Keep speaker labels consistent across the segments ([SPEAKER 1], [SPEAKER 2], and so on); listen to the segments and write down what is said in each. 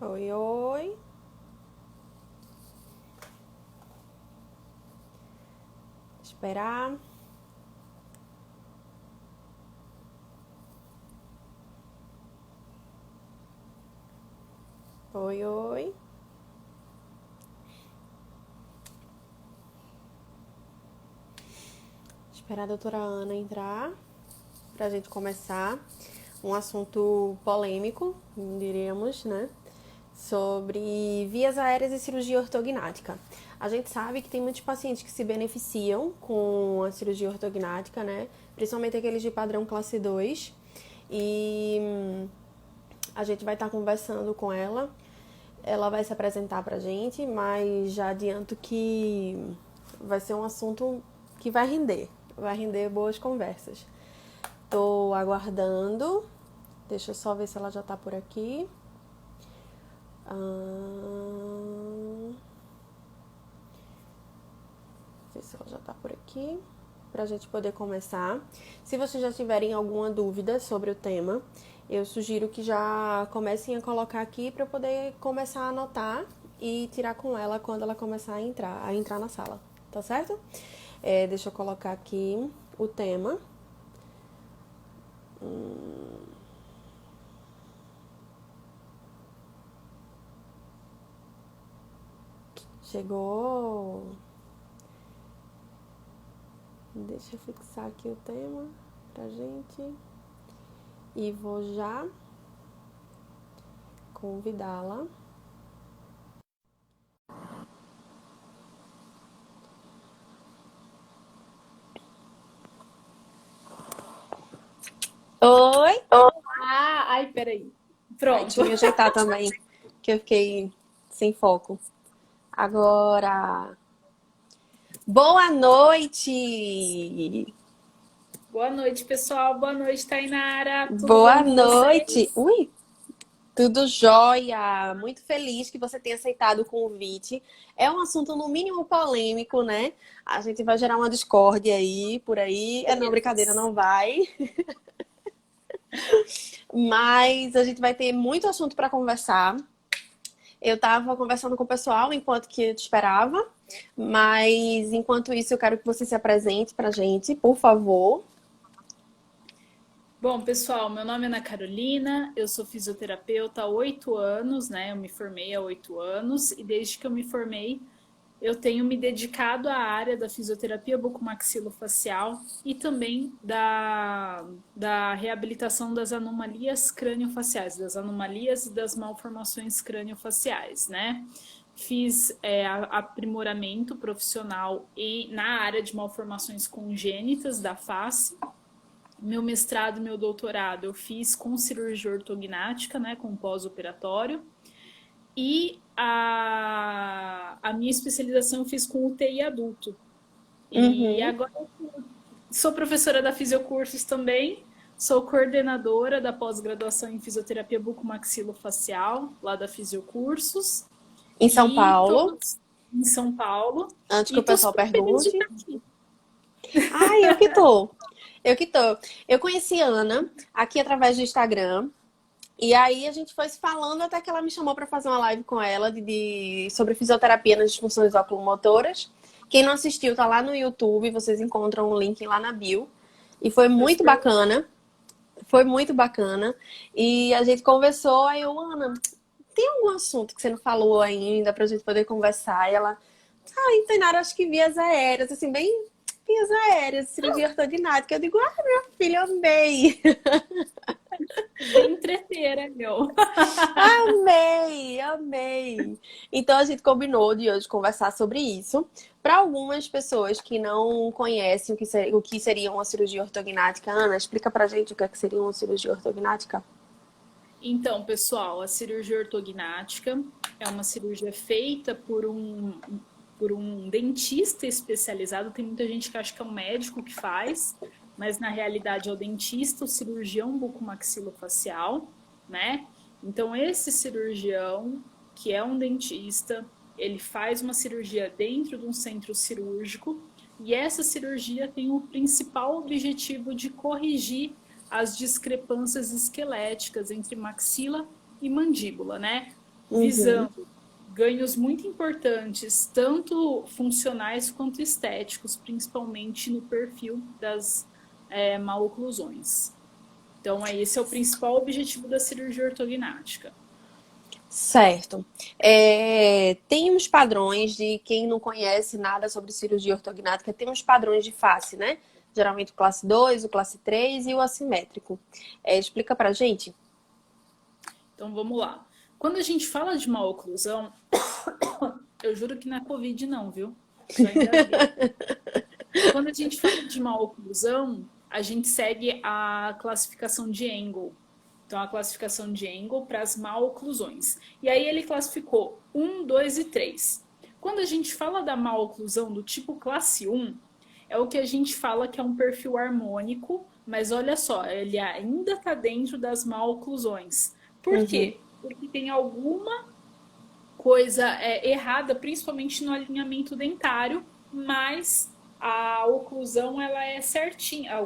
[SPEAKER 1] Oi, oi. Esperar. Oi, oi. Esperar a doutora Ana entrar pra gente começar um assunto polêmico, diríamos, né? Sobre vias aéreas e cirurgia ortognática. A gente sabe que tem muitos pacientes que se beneficiam com a cirurgia ortognática, né? Principalmente aqueles de padrão classe 2. E a gente vai estar conversando com ela. Ela vai se apresentar pra gente, mas já adianto que vai ser um assunto que vai render boas conversas. Tô aguardando. Deixa eu só ver se ela já tá por aqui. Ver se ela já tá por aqui. Pra gente poder começar. Se vocês já tiverem alguma dúvida sobre o tema, eu sugiro que já comecem a colocar aqui para eu poder começar a anotar e tirar com ela quando ela começar a entrar na sala, tá certo? Deixa eu colocar aqui o tema. Chegou. Deixa eu fixar aqui o tema pra gente. E vou já convidá-la. Oi!
[SPEAKER 2] Ai, peraí.
[SPEAKER 1] Ai, deixa eu
[SPEAKER 2] Pronto.
[SPEAKER 1] me ajeitar também, que eu fiquei sem foco. Agora. Boa noite!
[SPEAKER 2] Boa noite, pessoal. Boa noite, Tainara. Tudo
[SPEAKER 1] Boa
[SPEAKER 2] bom com
[SPEAKER 1] noite!
[SPEAKER 2] vocês?
[SPEAKER 1] Ui, tudo jóia! Muito feliz que você tenha aceitado o convite. É um assunto, no mínimo, polêmico, né? A gente vai gerar uma discórdia aí, por aí. É não, brincadeira,
[SPEAKER 2] Teremos.
[SPEAKER 1] não vai. Mas a gente vai ter muito assunto para conversar. Eu estava conversando com o pessoal enquanto que eu te esperava, mas enquanto isso eu quero que você se apresente pra gente, por favor.
[SPEAKER 2] Bom, pessoal, meu nome é Ana Carolina, eu sou fisioterapeuta há 8 anos, né? Eu me formei há 8 anos e desde que eu me formei, eu tenho me dedicado à área da fisioterapia bucomaxilofacial e também da reabilitação das anomalias craniofaciais, das anomalias e das malformações craniofaciais, né? Fiz aprimoramento profissional na área de malformações congênitas da face. Meu mestrado e meu doutorado eu fiz com cirurgia ortognática, né, com pós-operatório. E a minha especialização eu fiz com UTI adulto. E
[SPEAKER 1] Uhum.
[SPEAKER 2] agora sou professora da Fisiocursos também. Sou coordenadora da pós-graduação em fisioterapia bucomaxilofacial, lá da Fisiocursos.
[SPEAKER 1] Em São
[SPEAKER 2] E
[SPEAKER 1] Paulo,
[SPEAKER 2] estou em São Paulo.
[SPEAKER 1] antes que
[SPEAKER 2] E
[SPEAKER 1] o
[SPEAKER 2] estou
[SPEAKER 1] pessoal
[SPEAKER 2] super feliz de
[SPEAKER 1] pergunte.
[SPEAKER 2] estar aqui.
[SPEAKER 1] Ai, eu que tô. Eu que tô. Eu conheci a Ana aqui através do Instagram. E aí a gente foi se falando até que ela me chamou para fazer uma live com ela sobre fisioterapia nas disfunções oculomotoras. Quem não assistiu, tá lá no YouTube, vocês encontram o link lá na bio. E foi
[SPEAKER 2] Foi
[SPEAKER 1] muito
[SPEAKER 2] super.
[SPEAKER 1] bacana. Foi muito bacana. E a gente conversou, aí eu, Ana, tem algum assunto que você não falou ainda pra gente poder conversar? E ela, não tem nada, acho que vias aéreas, assim, bem vias aéreas, cirurgia ortognática. Eu digo, minha filha, eu amei.
[SPEAKER 2] Bem treteira, meu.
[SPEAKER 1] Amei, amei. Então a gente combinou de hoje conversar sobre isso. Para algumas pessoas que não conhecem o que seria uma cirurgia ortognática, Ana, explica pra gente o que é que seria uma cirurgia ortognática.
[SPEAKER 2] Então, pessoal, a cirurgia ortognática é uma cirurgia feita por um dentista especializado. Tem muita gente que acha que é um médico que faz, mas na realidade é o dentista, o cirurgião bucomaxilofacial, né? Então, esse cirurgião, que é um dentista, ele faz uma cirurgia dentro de um centro cirúrgico e essa cirurgia tem o principal objetivo de corrigir as discrepâncias esqueléticas entre maxila e mandíbula, né?
[SPEAKER 1] Uhum.
[SPEAKER 2] visando ganhos muito importantes, tanto funcionais quanto estéticos, principalmente no perfil das maloclusões. Então, esse é o principal objetivo da cirurgia ortognática.
[SPEAKER 1] Certo. Tem uns padrões de quem não conhece nada sobre cirurgia ortognática, tem uns padrões de face, né? Geralmente o classe 2, o classe 3 e o assimétrico. Explica pra gente.
[SPEAKER 2] Então, vamos lá. Quando a gente fala de maloclusão, eu juro que não é Covid não, viu? Só engasguei. Quando a gente fala de maloclusão, a gente segue a classificação de Engel. Então, a classificação de Engel para as maloclusões. E aí ele classificou 1, 2 e 3. Quando a gente fala da maloclusão do tipo classe 1, é o que a gente fala que é um perfil harmônico, mas olha só, ele ainda está dentro das maloclusões. Por
[SPEAKER 1] Uhum.
[SPEAKER 2] quê? Porque tem alguma coisa errada, principalmente no alinhamento dentário, mas a oclusão ela é certinha, a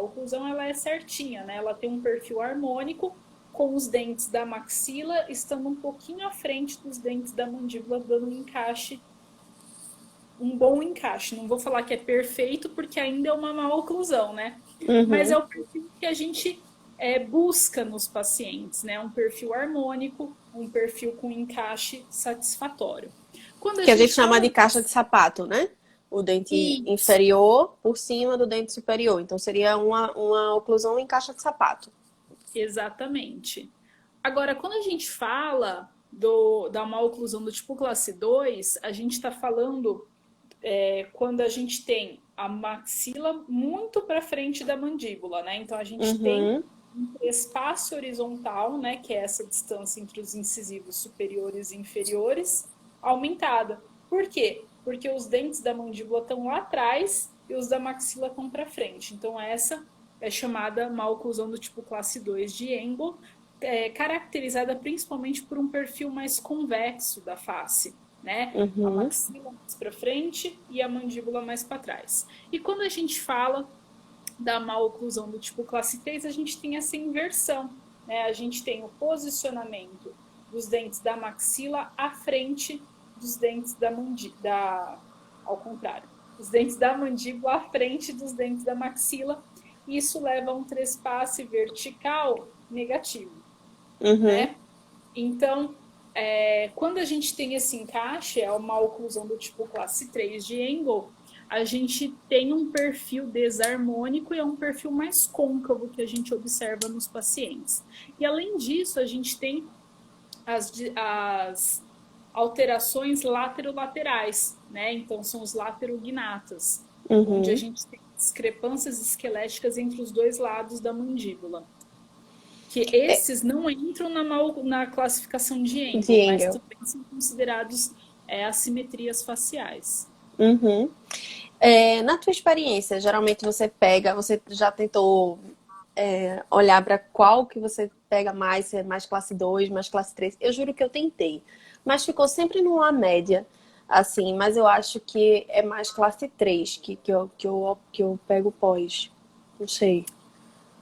[SPEAKER 2] oclusão ela é certinha, né? Ela tem um perfil harmônico com os dentes da maxila estando um pouquinho à frente dos dentes da mandíbula, dando um encaixe, um bom encaixe. Não vou falar que é perfeito porque ainda é uma má oclusão, né? Mas é
[SPEAKER 1] Uhum.
[SPEAKER 2] o perfil que a gente busca nos pacientes, né? Um perfil harmônico, um perfil com encaixe satisfatório. Quando a
[SPEAKER 1] Que a gente
[SPEAKER 2] gente
[SPEAKER 1] chama
[SPEAKER 2] fala
[SPEAKER 1] de caixa de sapato, né? O dente
[SPEAKER 2] isso,
[SPEAKER 1] inferior por cima do dente superior. Então seria uma oclusão em caixa de sapato.
[SPEAKER 2] exatamente. Agora, quando a gente fala da má oclusão do tipo classe 2, a gente está falando quando a gente tem a maxila muito para frente da mandíbula, né? Então a gente tem
[SPEAKER 1] Uhum.
[SPEAKER 2] um espaço horizontal, né, que é essa distância entre os incisivos superiores e inferiores, aumentada. Por quê? Porque os dentes da mandíbula estão lá atrás e os da maxila estão para frente. Então essa é chamada maloclusão do tipo classe 2 de Engel, caracterizada principalmente por um perfil mais convexo da face, né? A
[SPEAKER 1] Uhum.
[SPEAKER 2] maxila mais para frente e a mandíbula mais para trás. E quando a gente fala da maloclusão do tipo classe 3, a gente tem essa inversão, né? A gente tem o posicionamento dos dentes da maxila à frente dos dentes da mandíbula, ao contrário, os dentes da mandíbula à frente dos dentes da maxila. Isso leva a um trespasse vertical negativo,
[SPEAKER 1] Uhum.
[SPEAKER 2] né? Então, quando a gente tem esse encaixe, é uma oclusão do tipo classe 3 de Engel, a gente tem um perfil desarmônico e é um perfil mais côncavo que a gente observa nos pacientes. E além disso, a gente tem as alterações laterolaterais, né? Então, são os laterognatas, onde a
[SPEAKER 1] Uhum.
[SPEAKER 2] gente tem discrepâncias esqueléticas entre os dois lados da mandíbula, que esses não entram na classificação de
[SPEAKER 1] De
[SPEAKER 2] Engel, mas
[SPEAKER 1] Engel.
[SPEAKER 2] também são considerados assimetrias faciais.
[SPEAKER 1] Uhum. Na tua experiência, geralmente você já tentou olhar para qual que você pega mais, se é mais classe 2, mais classe 3? Eu juro que eu tentei, mas ficou sempre numa média, assim, mas eu acho que é mais classe 3 que eu pego pós. Não sei.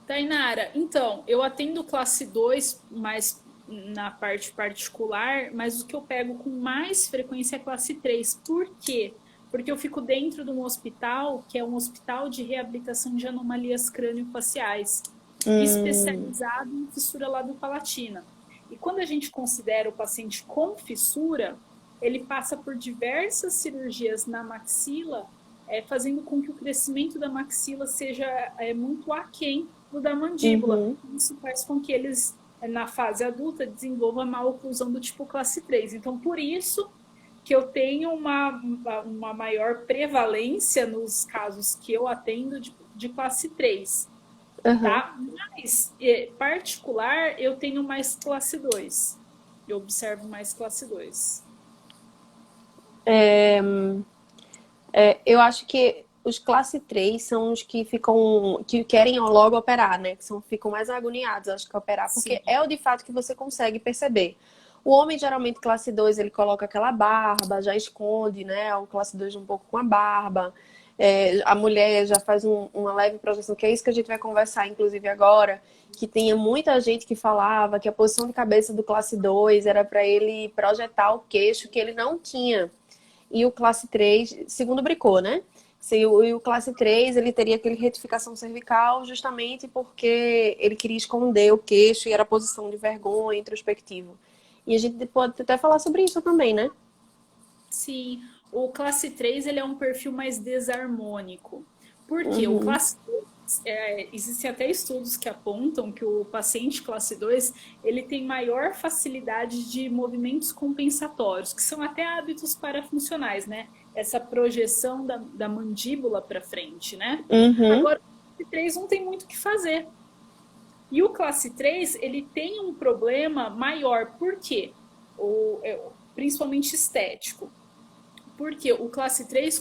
[SPEAKER 2] Tainara, então, eu atendo classe 2 mais na parte particular, mas o que eu pego com mais frequência é classe 3. Por quê? Porque eu fico dentro de um hospital que é um hospital de reabilitação de anomalias crânio-faciais,
[SPEAKER 1] Hum,
[SPEAKER 2] especializado em fissura lábio-palatina. E quando a gente considera o paciente com fissura, ele passa por diversas cirurgias na maxila, fazendo com que o crescimento da maxila seja muito aquém do da mandíbula.
[SPEAKER 1] uhum.
[SPEAKER 2] Isso faz com que eles, na fase adulta, desenvolvam a maloclusão do tipo classe 3. Então, por isso que eu tenho uma maior prevalência nos casos que eu atendo de classe 3,
[SPEAKER 1] Aham.
[SPEAKER 2] tá? Mas, particular, eu tenho mais classe 2. Eu observo mais classe 2.
[SPEAKER 1] Eu acho que os classe 3 são os que que querem logo operar, né? Ficam mais agoniados, acho que operar, porque
[SPEAKER 2] Sim.
[SPEAKER 1] é o de fato que você consegue perceber. O homem, geralmente, classe 2 ele coloca aquela barba, já esconde, né? O classe 2 um pouco com a barba. A mulher já faz uma leve projeção, que é isso que a gente vai conversar, inclusive agora, que tinha muita gente que falava que a posição de cabeça do classe 2 era para ele projetar o queixo que ele não tinha. E o classe 3 segundo o Bricot, né? E o classe 3 ele teria aquele retificação cervical justamente porque ele queria esconder o queixo e era posição de vergonha, introspectivo. E a gente pode até falar sobre isso também, né?
[SPEAKER 2] Sim, o classe 3 ele é um perfil mais desarmônico. Por quê? O
[SPEAKER 1] Uhum.
[SPEAKER 2] classe 2, existem até estudos que apontam que o paciente classe 2 ele tem maior facilidade de movimentos compensatórios, que são até hábitos parafuncionais, né? Essa projeção da mandíbula para frente, né?
[SPEAKER 1] Uhum.
[SPEAKER 2] Agora, o classe 3 não tem muito o que fazer. E o classe 3 ele tem um problema maior, por quê? Principalmente estético. Porque o classe 3,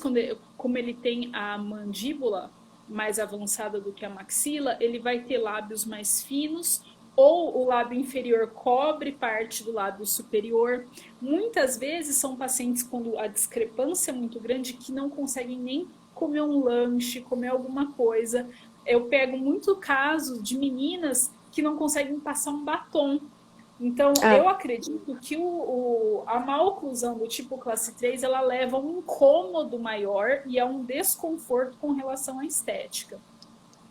[SPEAKER 2] como ele tem a mandíbula mais avançada do que a maxila, ele vai ter lábios mais finos, ou o lábio inferior cobre parte do lábio superior. Muitas vezes são pacientes quando a discrepância é muito grande que não conseguem nem comer um lanche, comer alguma coisa. Eu pego muito caso de meninas que não conseguem passar um batom. Então,
[SPEAKER 1] É.
[SPEAKER 2] eu acredito que a má oclusão do tipo classe 3 ela leva a um incômodo maior e a um desconforto com relação à estética.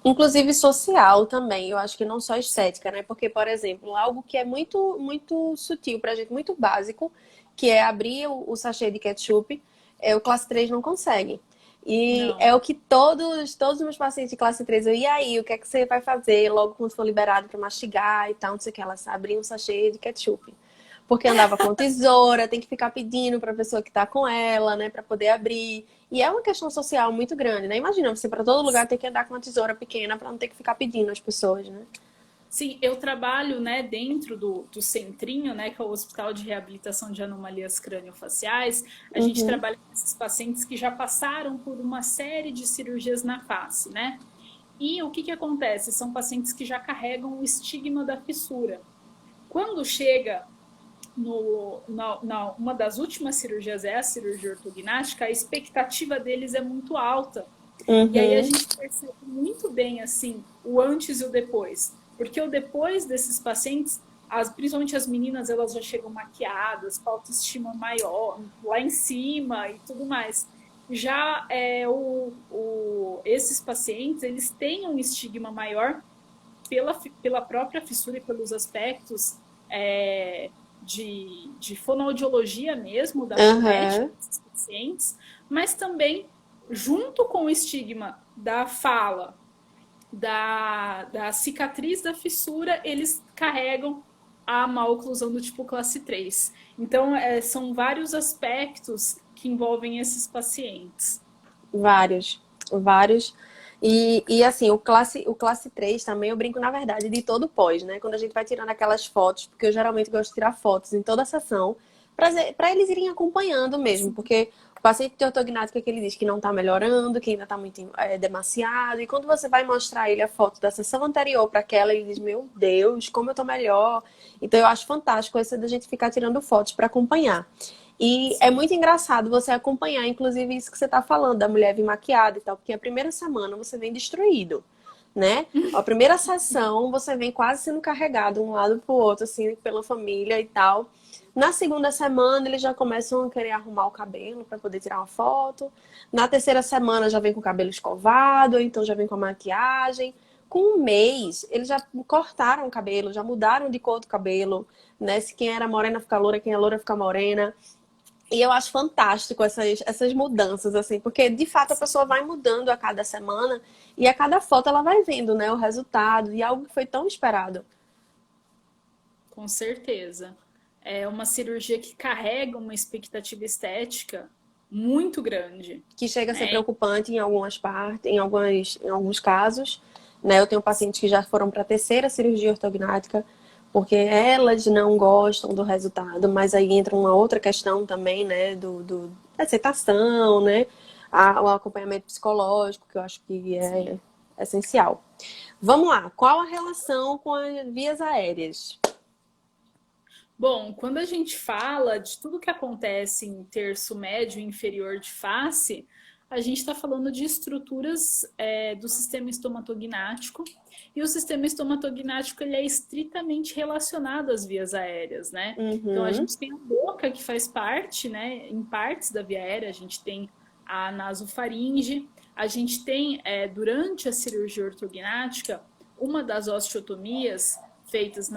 [SPEAKER 1] Inclusive social também, eu acho que não só estética, né? Porque, por exemplo, algo que é muito, muito sutil pra gente, muito básico, que é abrir o sachê de ketchup, o classe 3 não consegue. E
[SPEAKER 2] Não.
[SPEAKER 1] é o que todos os meus pacientes de classe 3, e aí, o que é que você vai fazer logo quando for liberado para mastigar e tal, não sei o que, elas abriam um sachê de ketchup. Porque andava com tesoura, tem que ficar pedindo para a pessoa que está com ela, né, para poder abrir. E é uma questão social muito grande, né? Imagina você para todo lugar ter que andar com uma tesoura pequena para não ter que ficar pedindo às pessoas, né?
[SPEAKER 2] Sim, eu trabalho, né, dentro do Centrinho, né, que é o Hospital de Reabilitação de Anomalias Crâniofaciais. A gente
[SPEAKER 1] Uhum,
[SPEAKER 2] trabalha com esses pacientes que já passaram por uma série de cirurgias na face, né? E o que que acontece? São pacientes que já carregam o estigma da fissura. Quando chega uma das últimas cirurgias é a cirurgia ortognática, a expectativa deles é muito alta. E aí a
[SPEAKER 1] uhum,
[SPEAKER 2] gente percebe muito bem assim o antes e o depois. Porque o depois desses pacientes, principalmente as meninas, elas já chegam maquiadas, com autoestima maior, lá em cima e tudo mais. Já esses pacientes, eles têm um estigma maior pela própria fissura e pelos aspectos é, de fonoaudiologia mesmo, da fonética
[SPEAKER 1] uhum.
[SPEAKER 2] desses pacientes, mas também, junto com o estigma da fala, da cicatriz da fissura, eles carregam a má oclusão do tipo classe 3. Então, são vários aspectos que envolvem esses pacientes.
[SPEAKER 1] Vários, vários. E assim, o classe 3 também, eu brinco, na verdade, de todo pós, né? Quando a gente vai tirando aquelas fotos, porque eu geralmente gosto de tirar fotos em toda a sessão, para eles irem acompanhando mesmo, porque o paciente de ortognática que ele diz que não tá melhorando, que ainda tá muito demasiado, e quando você vai mostrar ele a foto da sessão anterior para aquela, ele diz, meu Deus, como eu tô melhor. Então eu acho fantástico essa da gente ficar tirando fotos para acompanhar. E é
[SPEAKER 2] Sim.
[SPEAKER 1] muito engraçado você acompanhar, inclusive, isso que você está falando, da mulher vir maquiada e tal, porque a primeira semana você vem destruído, né? A primeira sessão você vem quase sendo carregado um lado pro outro, assim, pela família e tal. Na segunda semana eles já começam a querer arrumar o cabelo para poder tirar uma foto. Na terceira semana já vem com o cabelo escovado, ou então já vem com a maquiagem. Com um mês, eles já cortaram o cabelo, já mudaram de cor do cabelo, né? Se quem era morena fica loura, quem é loura fica morena. E eu acho fantástico essas mudanças, assim, porque de fato a pessoa vai mudando a cada semana e a cada foto ela vai vendo, né, o resultado de algo que foi tão esperado.
[SPEAKER 2] Com certeza. É uma cirurgia que carrega uma expectativa estética muito grande,
[SPEAKER 1] Que chega a ser
[SPEAKER 2] né?
[SPEAKER 1] preocupante em algumas partes, em alguns casos, né? Eu tenho pacientes que já foram para a terceira cirurgia ortognática porque elas não gostam do resultado, mas aí entra uma outra questão também, né, da aceitação, né, o acompanhamento psicológico, que eu acho que é
[SPEAKER 2] Sim.
[SPEAKER 1] essencial. Vamos lá, qual a relação com as vias aéreas?
[SPEAKER 2] Bom, quando a gente fala de tudo que acontece em terço médio e inferior de face, a gente está falando de estruturas do sistema estomatognático, e o sistema estomatognático ele é estritamente relacionado às vias aéreas, né? Então a
[SPEAKER 1] Uhum.
[SPEAKER 2] gente tem a boca que faz parte, né? Em partes da via aérea, a gente tem a nasofaringe, a gente tem, durante a cirurgia ortognática, uma das osteotomias feitas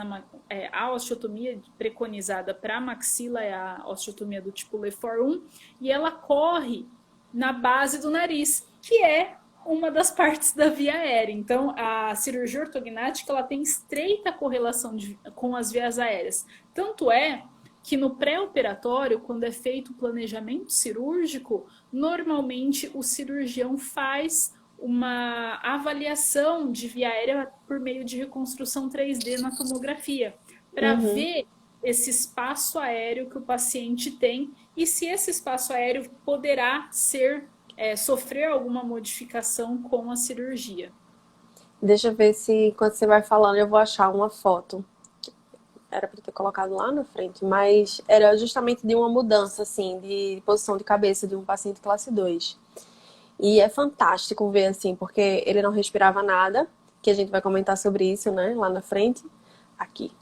[SPEAKER 2] a osteotomia preconizada para a maxila é a osteotomia do tipo Lefort 1, e ela corre na base do nariz, que é uma das partes da via aérea. Então, a cirurgia ortognática ela tem estreita correlação com as vias aéreas. Tanto é que no pré-operatório, quando é feito o planejamento cirúrgico, normalmente o cirurgião faz uma avaliação de via aérea por meio de reconstrução 3D na tomografia, para
[SPEAKER 1] Uhum.
[SPEAKER 2] ver esse espaço aéreo que o paciente tem e se esse espaço aéreo poderá sofrer alguma modificação com a cirurgia.
[SPEAKER 1] Deixa eu ver se, enquanto você vai falando, eu vou achar uma foto. Era para ter colocado lá na frente, mas era justamente de uma mudança, assim, de posição de cabeça de um paciente classe 2. E é fantástico ver, assim, porque ele não respirava nada, que a gente vai comentar sobre isso, né, lá na frente. Aqui.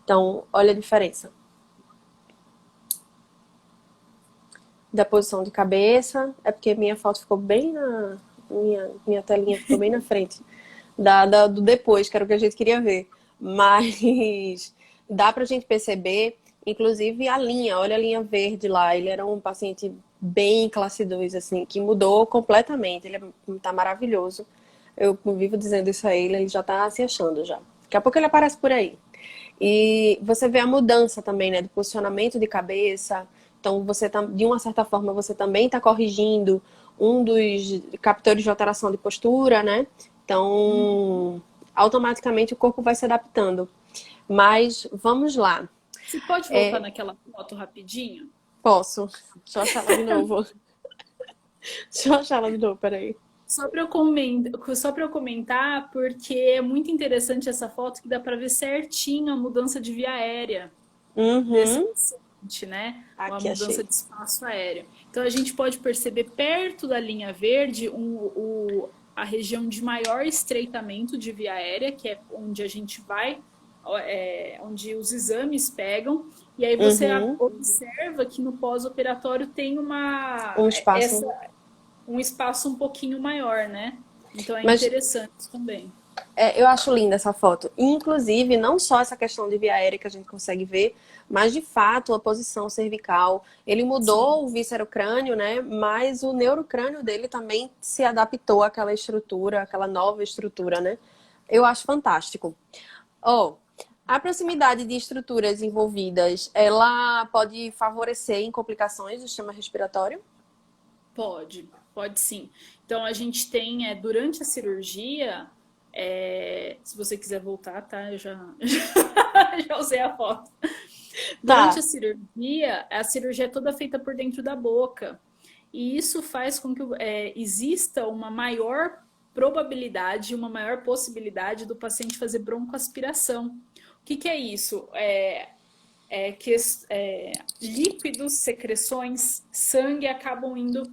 [SPEAKER 1] Então, olha a diferença. Da posição de cabeça, é porque minha foto ficou bem na. Minha telinha ficou bem na frente do depois, que era o que a gente queria ver. Mas dá pra gente perceber, inclusive a linha, olha a linha verde lá. Ele era um paciente bem classe 2, assim, que mudou completamente. Ele tá maravilhoso. Eu vivo dizendo isso a ele já tá se achando já. Daqui a pouco ele aparece por aí. E você vê a mudança também, né, do posicionamento de cabeça. Então, você tá, de uma certa forma, você também está corrigindo um dos captores de alteração de postura, né? Então, automaticamente o corpo vai se adaptando. Mas vamos lá.
[SPEAKER 2] Você pode voltar naquela foto rapidinho?
[SPEAKER 1] Posso? Deixa eu achar ela de novo. Deixa eu achar ela de novo, peraí.
[SPEAKER 2] Só para eu comentar, porque é muito interessante essa foto que dá para ver certinho a mudança de via aérea desse
[SPEAKER 1] Uhum.
[SPEAKER 2] paciente, né? Ou a
[SPEAKER 1] Aqui
[SPEAKER 2] mudança
[SPEAKER 1] achei.
[SPEAKER 2] de espaço aéreo. Então a gente pode perceber perto da linha verde a região de maior estreitamento de via aérea, que é onde a gente vai, onde os exames pegam, e aí você
[SPEAKER 1] Uhum.
[SPEAKER 2] observa que no pós-operatório tem
[SPEAKER 1] Um espaço.
[SPEAKER 2] um espaço um pouquinho maior, né? Então é
[SPEAKER 1] Mas
[SPEAKER 2] interessante também.
[SPEAKER 1] eu acho linda essa foto. Inclusive, não só essa questão de via aérea que a gente consegue ver, mas de fato a posição cervical. Ele
[SPEAKER 2] Sim.
[SPEAKER 1] mudou o víscero-crânio, né? Mas o neurocrânio dele também se adaptou àquela estrutura, àquela nova estrutura, né? Eu acho fantástico. Oh, a proximidade de estruturas envolvidas, ela pode favorecer em complicações do sistema respiratório?
[SPEAKER 2] Pode sim. Então a gente tem, durante a cirurgia, se você quiser voltar, tá? Eu já, já usei a foto. Durante
[SPEAKER 1] Tá.
[SPEAKER 2] a cirurgia é toda feita por dentro da boca. E isso faz com que exista uma maior probabilidade, uma maior possibilidade do paciente fazer broncoaspiração. O que é isso? Líquidos, secreções, sangue acabam indo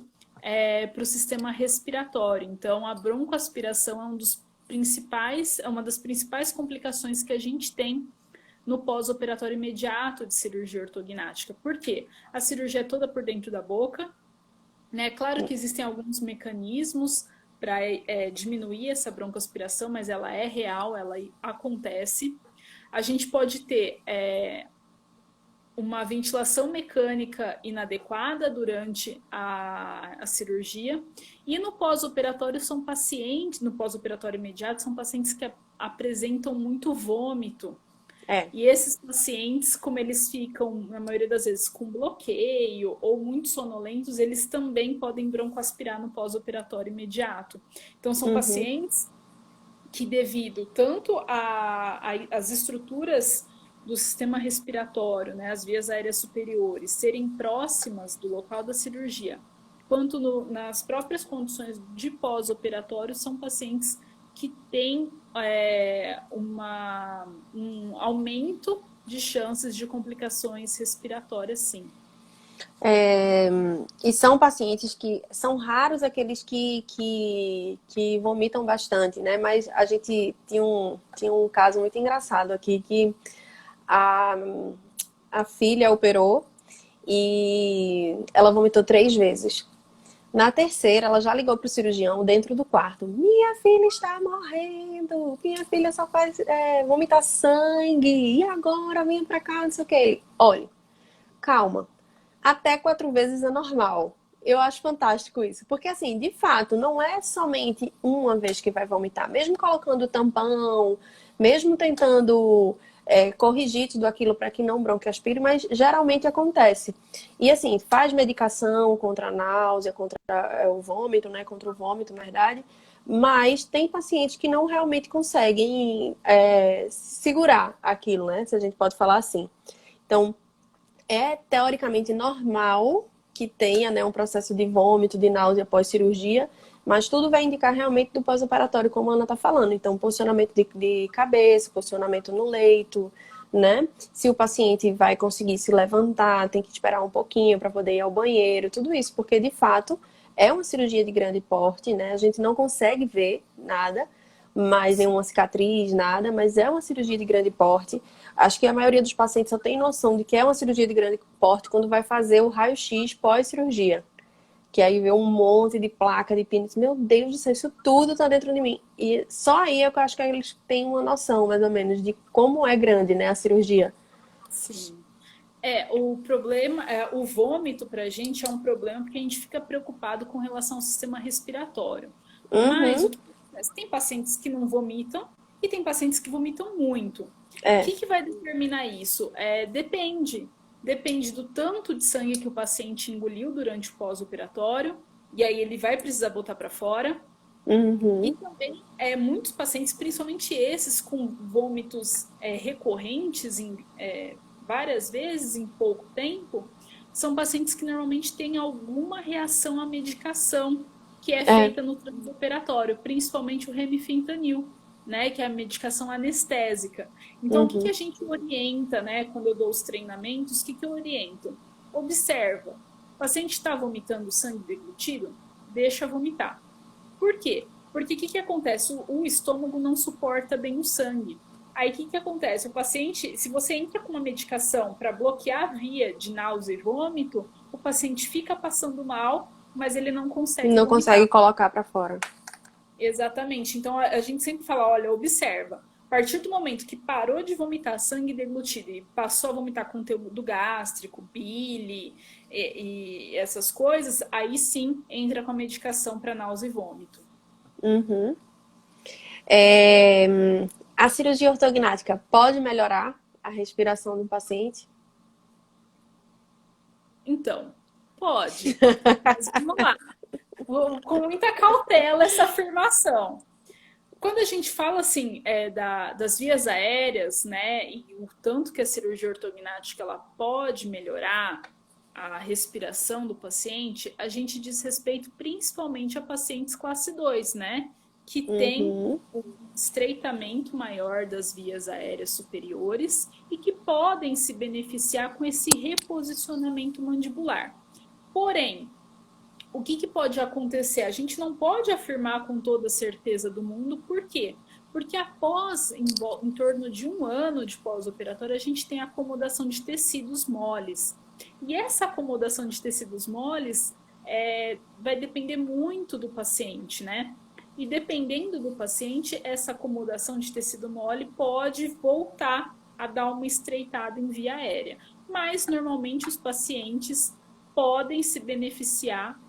[SPEAKER 2] para o sistema respiratório. Então, a broncoaspiração é uma das principais complicações que a gente tem no pós-operatório imediato de cirurgia ortognática. Por quê? A cirurgia é toda por dentro da boca, né? Claro que existem alguns mecanismos para diminuir essa broncoaspiração, mas ela é real, ela acontece. A gente pode ter uma ventilação mecânica inadequada durante a cirurgia. E no pós-operatório no pós-operatório imediato, são pacientes que apresentam muito vômito.
[SPEAKER 1] É.
[SPEAKER 2] E esses pacientes, como eles ficam, na maioria das vezes, com bloqueio ou muito sonolentos, eles também podem broncoaspirar no pós-operatório imediato. Então, são
[SPEAKER 1] Uhum.
[SPEAKER 2] pacientes que, devido tanto às estruturas do sistema respiratório, né, as vias aéreas superiores, serem próximas do local da cirurgia, quanto nas próprias condições de pós-operatório, são pacientes que têm um aumento de chances de complicações respiratórias, sim.
[SPEAKER 1] É, e são pacientes que são raros aqueles que vomitam bastante, né? Mas a gente tinha um caso muito engraçado aqui que a, a filha operou e ela vomitou 3 vezes. Na terceira, ela já ligou pro cirurgião dentro do quarto. Minha filha está morrendo. Minha filha só faz vomitar sangue. E agora? Venha pra cá, não sei o que. Olha, calma. Até 4 vezes é normal. Eu acho fantástico isso. Porque, assim, de fato, não é somente uma vez que vai vomitar. Mesmo colocando tampão, mesmo tentando corrigir tudo aquilo para que não bronqueaspire, mas geralmente acontece. E, assim, faz medicação contra a náusea, contra o vômito, né? Contra o vômito, na verdade. Mas tem pacientes que não realmente conseguem segurar aquilo, né? Se a gente pode falar assim. Então, é teoricamente normal que tenha, né, um processo de vômito, de náusea pós-cirurgia, mas tudo vai indicar realmente do pós-operatório, como a Ana está falando. Então, posicionamento de cabeça, posicionamento no leito, né? Se o paciente vai conseguir se levantar, tem que esperar um pouquinho para poder ir ao banheiro, tudo isso, porque de fato é uma cirurgia de grande porte, né? A gente não consegue ver nada, mas nenhuma cicatriz, nada, mas é uma cirurgia de grande porte. Acho que a maioria dos pacientes só tem noção de que é uma cirurgia de grande porte quando vai fazer o raio-x pós-cirurgia. Que aí vê um monte de placa de pino. Meu Deus do céu, isso tudo tá dentro de mim. E só aí eu acho que eles têm uma noção, mais ou menos, de como é grande, né, a cirurgia.
[SPEAKER 2] Sim. O problema, o vômito para a gente é um problema porque a gente fica preocupado com relação ao sistema respiratório. Mas o
[SPEAKER 1] Uhum.
[SPEAKER 2] que acontece? Tem pacientes que não vomitam e tem pacientes que vomitam muito. O
[SPEAKER 1] É.
[SPEAKER 2] que vai determinar isso? Depende. Depende do tanto de sangue que o paciente engoliu durante o pós-operatório, e aí ele vai precisar botar para fora. E
[SPEAKER 1] Uhum.
[SPEAKER 2] também muitos pacientes, principalmente esses com vômitos recorrentes várias vezes em pouco tempo, são pacientes que normalmente têm alguma reação à medicação que é
[SPEAKER 1] É.
[SPEAKER 2] feita no transoperatório, principalmente o remifentanil, né, que é a medicação anestésica. Então, o que
[SPEAKER 1] Uhum.
[SPEAKER 2] a gente orienta, né, quando eu dou os treinamentos, o que eu oriento? Observa, o paciente está vomitando sangue deglutido? Deixa vomitar. Por quê? Porque o que acontece? O estômago não suporta bem o sangue. Aí o que acontece? O paciente, se você entra com uma medicação para bloquear a via de náusea e vômito, o paciente fica passando mal, mas ele não consegue
[SPEAKER 1] Não consegue
[SPEAKER 2] vomitar.
[SPEAKER 1] colocar pra fora.
[SPEAKER 2] Exatamente. Então a gente sempre fala, olha, observa. A partir do momento que parou de vomitar sangue deglutido e passou a vomitar conteúdo gástrico, bile e essas coisas, aí sim entra com a medicação para náusea e vômito.
[SPEAKER 1] Uhum. É, a cirurgia ortognática pode melhorar a respiração do paciente?
[SPEAKER 2] Então, pode, mas vamos lá. Com muita cautela essa afirmação. Quando a gente fala assim das vias aéreas, né, e o tanto que a cirurgia ortognática ela pode melhorar a respiração do paciente, a gente diz respeito principalmente a pacientes classe 2, né, que têm
[SPEAKER 1] Uhum.
[SPEAKER 2] um estreitamento maior das vias aéreas superiores e que podem se beneficiar com esse reposicionamento mandibular. Porém, o que pode acontecer? A gente não pode afirmar com toda certeza do mundo, por quê? Porque após, em torno de 1 ano de pós-operatório, a gente tem a acomodação de tecidos moles. E essa acomodação de tecidos moles vai depender muito do paciente, né? E dependendo do paciente, essa acomodação de tecido mole pode voltar a dar uma estreitada em via aérea. Mas, normalmente, os pacientes podem se beneficiar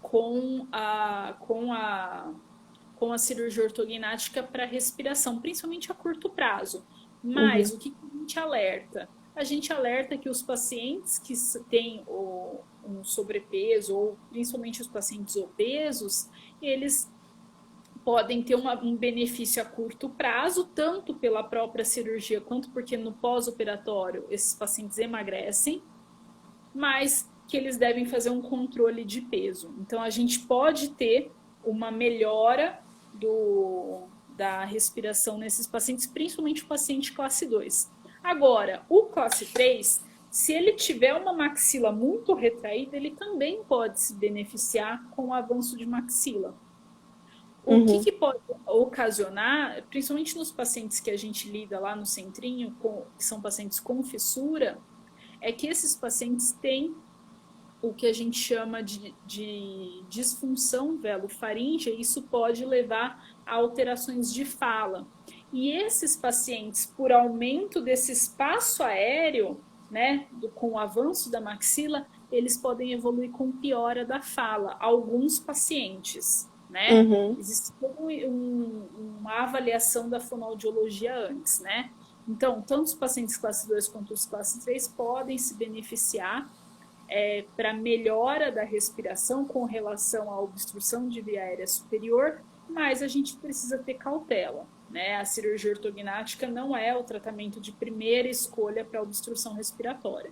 [SPEAKER 2] com a cirurgia ortognática para respiração, principalmente a curto prazo.
[SPEAKER 1] Uhum.
[SPEAKER 2] Mas o que a gente alerta? A gente alerta que os pacientes que têm um sobrepeso, ou principalmente os pacientes obesos, eles podem ter um benefício a curto prazo, tanto pela própria cirurgia, quanto porque no pós-operatório esses pacientes emagrecem, mas que eles devem fazer um controle de peso. Então, a gente pode ter uma melhora da respiração nesses pacientes, principalmente o paciente classe 2. Agora, o classe 3, Se ele tiver uma maxila muito retraída, ele também pode se beneficiar com o avanço de maxila. O
[SPEAKER 1] Uhum.
[SPEAKER 2] que pode ocasionar, principalmente nos pacientes que a gente lida lá no centrinho, que são pacientes com fissura, é que esses pacientes têm o que a gente chama de disfunção velofaríngea, e isso pode levar a alterações de fala. E esses pacientes, por aumento desse espaço aéreo, né, com o avanço da maxila, eles podem evoluir com piora da fala, alguns pacientes, né?
[SPEAKER 1] Uhum.
[SPEAKER 2] Existe uma avaliação da fonoaudiologia antes, né? Então, tanto os pacientes classe 2 quanto os classe 3 podem se beneficiar para melhora da respiração com relação à obstrução de via aérea superior, mas a gente precisa ter cautela. Né? A cirurgia ortognática não é o tratamento de primeira escolha para obstrução respiratória.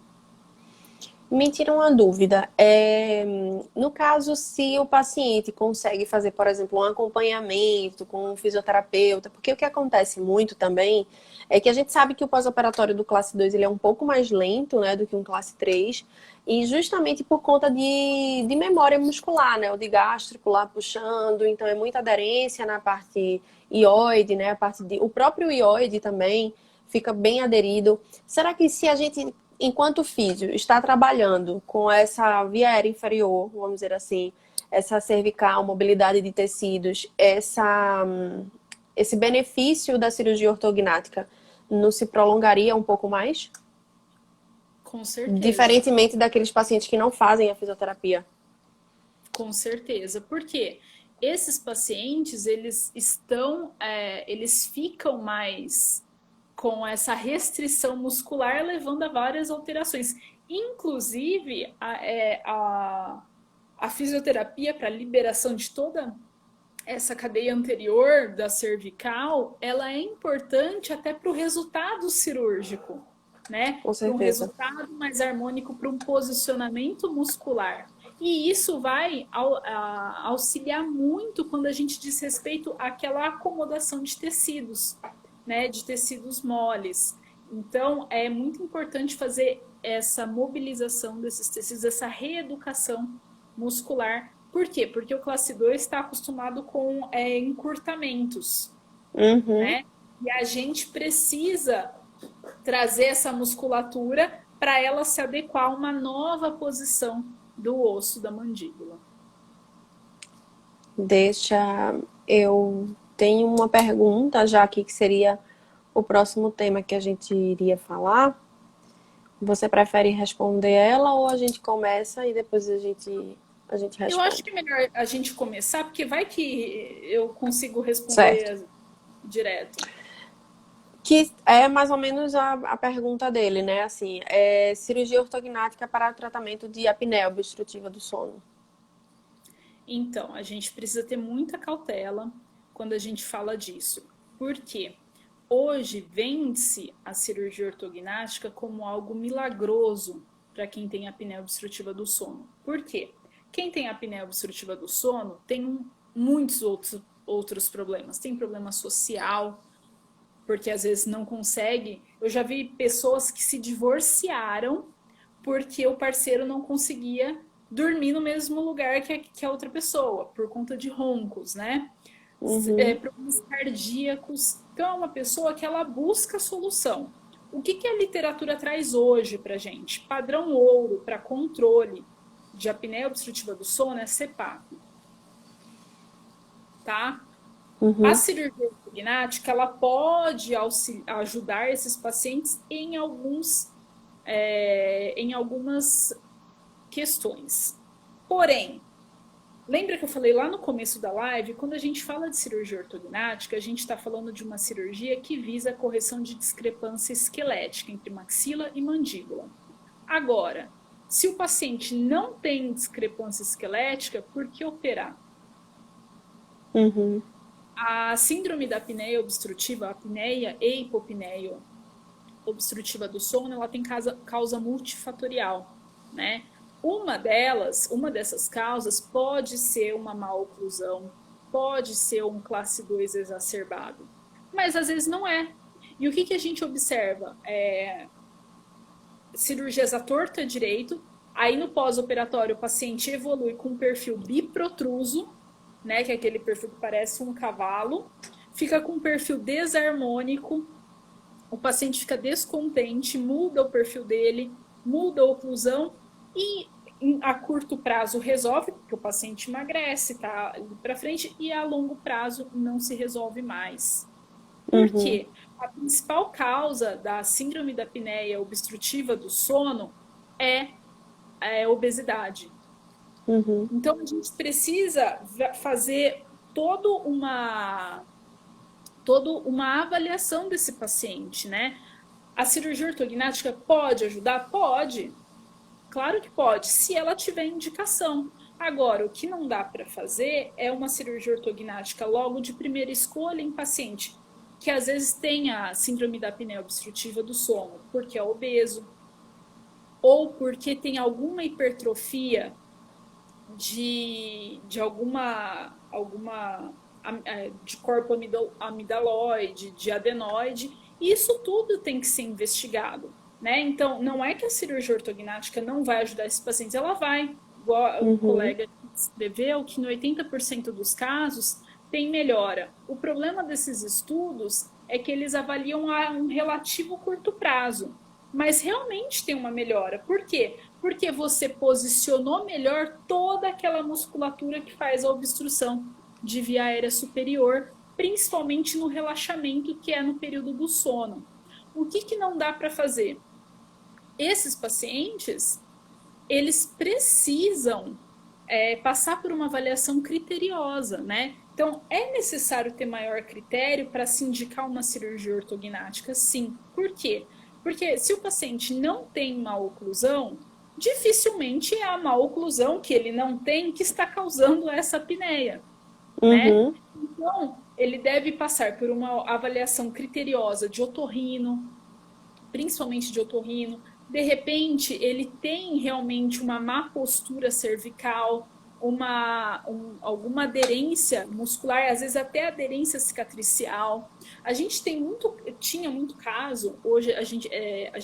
[SPEAKER 1] Me tira uma dúvida. No caso, se o paciente consegue fazer, por exemplo, um acompanhamento com um fisioterapeuta, porque o que acontece muito também é que a gente sabe que o pós-operatório do classe 2 ele é um pouco mais lento, né, do que um classe 3, e justamente por conta de memória muscular, né, o de gástrico lá puxando, então é muita aderência na parte ióide, né, o próprio ióide também fica bem aderido. Será que se a gente enquanto físio, está trabalhando com essa via aérea inferior, vamos dizer assim, essa cervical, mobilidade de tecidos, esse benefício da cirurgia ortognática não se prolongaria um pouco mais?
[SPEAKER 2] Com certeza.
[SPEAKER 1] Diferentemente daqueles pacientes que não fazem a fisioterapia.
[SPEAKER 2] Com certeza. Por quê? Esses pacientes, eles ficam mais com essa restrição muscular, levando a várias alterações. Inclusive, a fisioterapia para liberação de toda essa cadeia anterior da cervical, ela é importante até para o resultado cirúrgico, né?
[SPEAKER 1] Com
[SPEAKER 2] Para um
[SPEAKER 1] certeza.
[SPEAKER 2] resultado mais harmônico, para um posicionamento muscular. E isso vai auxiliar muito quando a gente diz respeito àquela acomodação de tecidos, né? De tecidos moles. Então, é muito importante fazer essa mobilização desses tecidos, essa reeducação muscular. Por quê? Porque o classe 2 está acostumado com encurtamentos,
[SPEAKER 1] Uhum.
[SPEAKER 2] né? E a gente precisa trazer essa musculatura para ela se adequar a uma nova posição do osso da mandíbula.
[SPEAKER 1] Deixa eu tenho uma pergunta já aqui que seria o próximo tema que a gente iria falar. Você prefere responder ela ou a gente começa e depois a gente
[SPEAKER 2] Eu acho que
[SPEAKER 1] responde?
[SPEAKER 2] é melhor a gente começar, porque vai que eu consigo
[SPEAKER 1] Certo.
[SPEAKER 2] responder direto.
[SPEAKER 1] Que é mais ou menos a pergunta dele, né? Assim, cirurgia ortognática para o tratamento de apneia obstrutiva do sono.
[SPEAKER 2] Então, a gente precisa ter muita cautela quando a gente fala disso. Por quê? Hoje vende-se a cirurgia ortognática como algo milagroso para quem tem apneia obstrutiva do sono. Por quê? Quem tem apneia obstrutiva do sono tem muitos outros problemas. Tem problema social, porque às vezes não consegue. Eu já vi pessoas que se divorciaram porque o parceiro não conseguia dormir no mesmo lugar que a outra pessoa, por conta de roncos, né?
[SPEAKER 1] Uhum,
[SPEAKER 2] Problemas cardíacos. Então, é uma pessoa que ela busca solução. O que a literatura traz hoje para gente? Padrão ouro para controle de apneia obstrutiva do sono é CPAP, tá? A
[SPEAKER 1] uhum,
[SPEAKER 2] cirurgia ortognática ela pode ajudar esses pacientes em algumas questões. Porém, lembra que eu falei lá no começo da live, quando a gente fala de cirurgia ortognática, a gente está falando de uma cirurgia que visa a correção de discrepância esquelética entre maxila e mandíbula. Agora, se o paciente não tem discrepância esquelética, por que operar?
[SPEAKER 1] uhum.
[SPEAKER 2] A síndrome da apneia obstrutiva, a apneia e hipopneia obstrutiva do sono, ela tem causa multifatorial, né? Uma dessas causas pode ser uma má oclusão, pode ser um classe 2 exacerbado, mas às vezes não é. E o que a gente observa? cirurgias à torta direito. Aí no pós-operatório o paciente evolui com um perfil biprotruso, né, que é aquele perfil que parece um cavalo, fica com um perfil desarmônico, o paciente fica descontente, muda o perfil dele, muda a oclusão e a curto prazo resolve, porque o paciente emagrece, tá ali para frente, e a longo prazo não se resolve mais. Por quê? A principal causa da síndrome da apneia obstrutiva do sono é a obesidade. Então, a gente precisa fazer toda uma avaliação desse paciente, né? A cirurgia ortognática pode ajudar? Pode. Claro que pode, se ela tiver indicação. Agora, o que não dá para fazer é uma cirurgia ortognática logo de primeira escolha em paciente que às vezes tem a síndrome da apneia obstrutiva do sono, porque é obeso, ou porque tem alguma hipertrofia de de corpo amidaloide, de adenoide, e isso tudo tem que ser investigado, né? Então, não é que a cirurgia ortognática não vai ajudar esses pacientes, ela vai, igual o colega escreveu, que no 80% dos casos tem melhora. O problema desses estudos é que eles avaliam a um relativo curto prazo, mas realmente tem uma melhora. Por quê? Porque você posicionou melhor toda aquela musculatura que faz a obstrução de via aérea superior, principalmente no relaxamento, que é no período do sono. O que não dá para fazer? Esses pacientes, eles precisam passar por uma avaliação criteriosa, né? Então, é necessário ter maior critério para se indicar uma cirurgia ortognática? Sim. Por quê? Porque se o paciente não tem uma oclusão, dificilmente é a má oclusão que ele não tem que está causando essa apneia, né? Então, ele deve passar por uma avaliação criteriosa de otorrino, principalmente de otorrino. De repente, ele tem realmente uma má postura cervical, alguma aderência muscular, às vezes até aderência cicatricial. A gente tinha muito caso, hoje a gente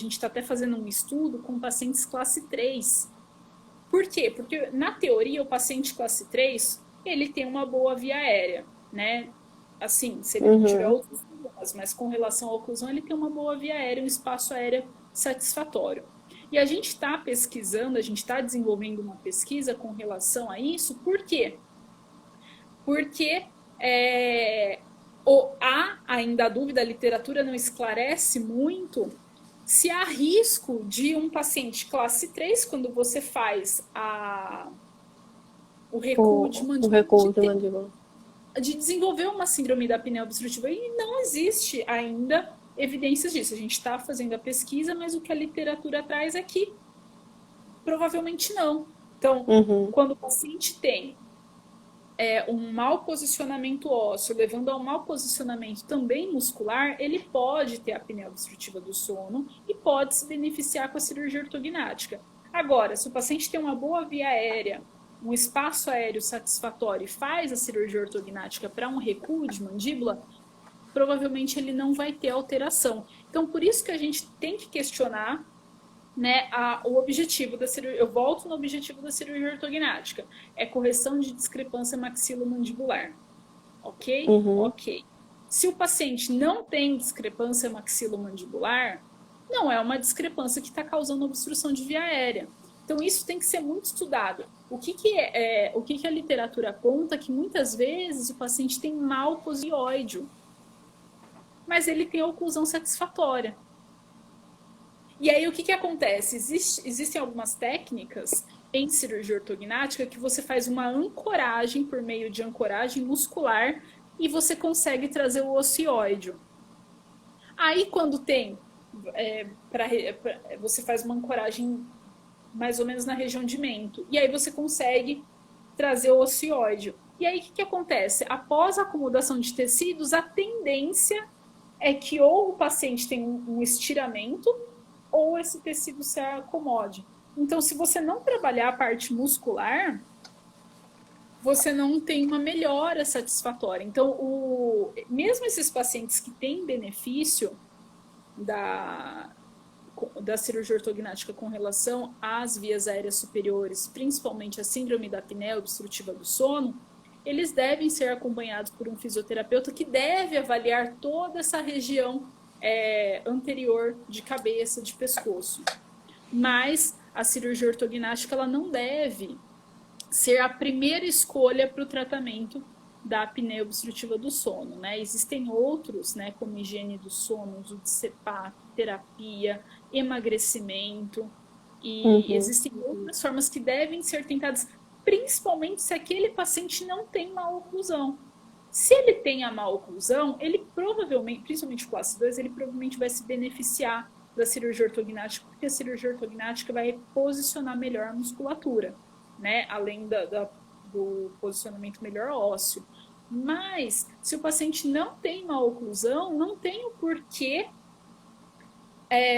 [SPEAKER 2] está até fazendo um estudo com pacientes classe 3. Por quê? Porque, na teoria, o paciente classe 3, ele tem uma boa via aérea, né? Assim, se ele não tiver outros problemas, mas com relação à oclusão, ele tem uma boa via aérea, um espaço aéreo satisfatório. E a gente está pesquisando, a gente está desenvolvendo uma pesquisa com relação a isso, por quê? Porque há ainda a dúvida, a literatura não esclarece muito se há risco de um paciente classe 3, quando você faz o recuo de mandíbula, de desenvolver uma síndrome da apneia obstrutiva, e não existe ainda evidências disso. A gente está fazendo a pesquisa, mas o que a literatura traz é que provavelmente não. Então, quando o paciente tem um mau posicionamento ósseo, levando a um mau posicionamento também muscular, ele pode ter a apneia obstrutiva do sono e pode se beneficiar com a cirurgia ortognática. Agora, se o paciente tem uma boa via aérea, um espaço aéreo satisfatório e faz a cirurgia ortognática para um recuo de mandíbula, provavelmente ele não vai ter alteração. Então, por isso que a gente tem que questionar, né, o objetivo da cirurgia. Eu volto no objetivo da cirurgia ortognática. É correção de discrepância maxilomandibular. Ok? Ok. Se o paciente não tem discrepância maxilomandibular, não é uma discrepância que está causando obstrução de via aérea. Então, isso tem que ser muito estudado. O que a literatura aponta? Que muitas vezes o paciente tem mau cosioide, mas ele tem a oclusão satisfatória. E aí, o que acontece? Existem algumas técnicas em cirurgia ortognática que você faz uma ancoragem por meio de ancoragem muscular e você consegue trazer o ocioide. Aí, quando tem... você faz uma ancoragem mais ou menos na região de mento. E aí você consegue trazer o ocioide. E aí, o que acontece? Após a acomodação de tecidos, a tendência é que ou o paciente tem um estiramento ou esse tecido se acomode. Então, se você não trabalhar a parte muscular, você não tem uma melhora satisfatória. Então, mesmo esses pacientes que têm benefício da cirurgia ortognática com relação às vias aéreas superiores, principalmente a síndrome da apneia obstrutiva do sono, eles devem ser acompanhados por um fisioterapeuta que deve avaliar toda essa região anterior de cabeça, de pescoço. Mas a cirurgia ortognática ela não deve ser a primeira escolha para o tratamento da apneia obstrutiva do sono, né? Existem outros, né, como higiene do sono, uso de CPAP, terapia, emagrecimento, e existem outras formas que devem ser tentadas, principalmente se aquele paciente não tem má oclusão. Se ele tem a má oclusão, ele provavelmente, principalmente classe 2, ele provavelmente vai se beneficiar da cirurgia ortognática, porque a cirurgia ortognática vai posicionar melhor a musculatura, né? Além do posicionamento melhor ósseo. Mas, se o paciente não tem má oclusão, não tem o porquê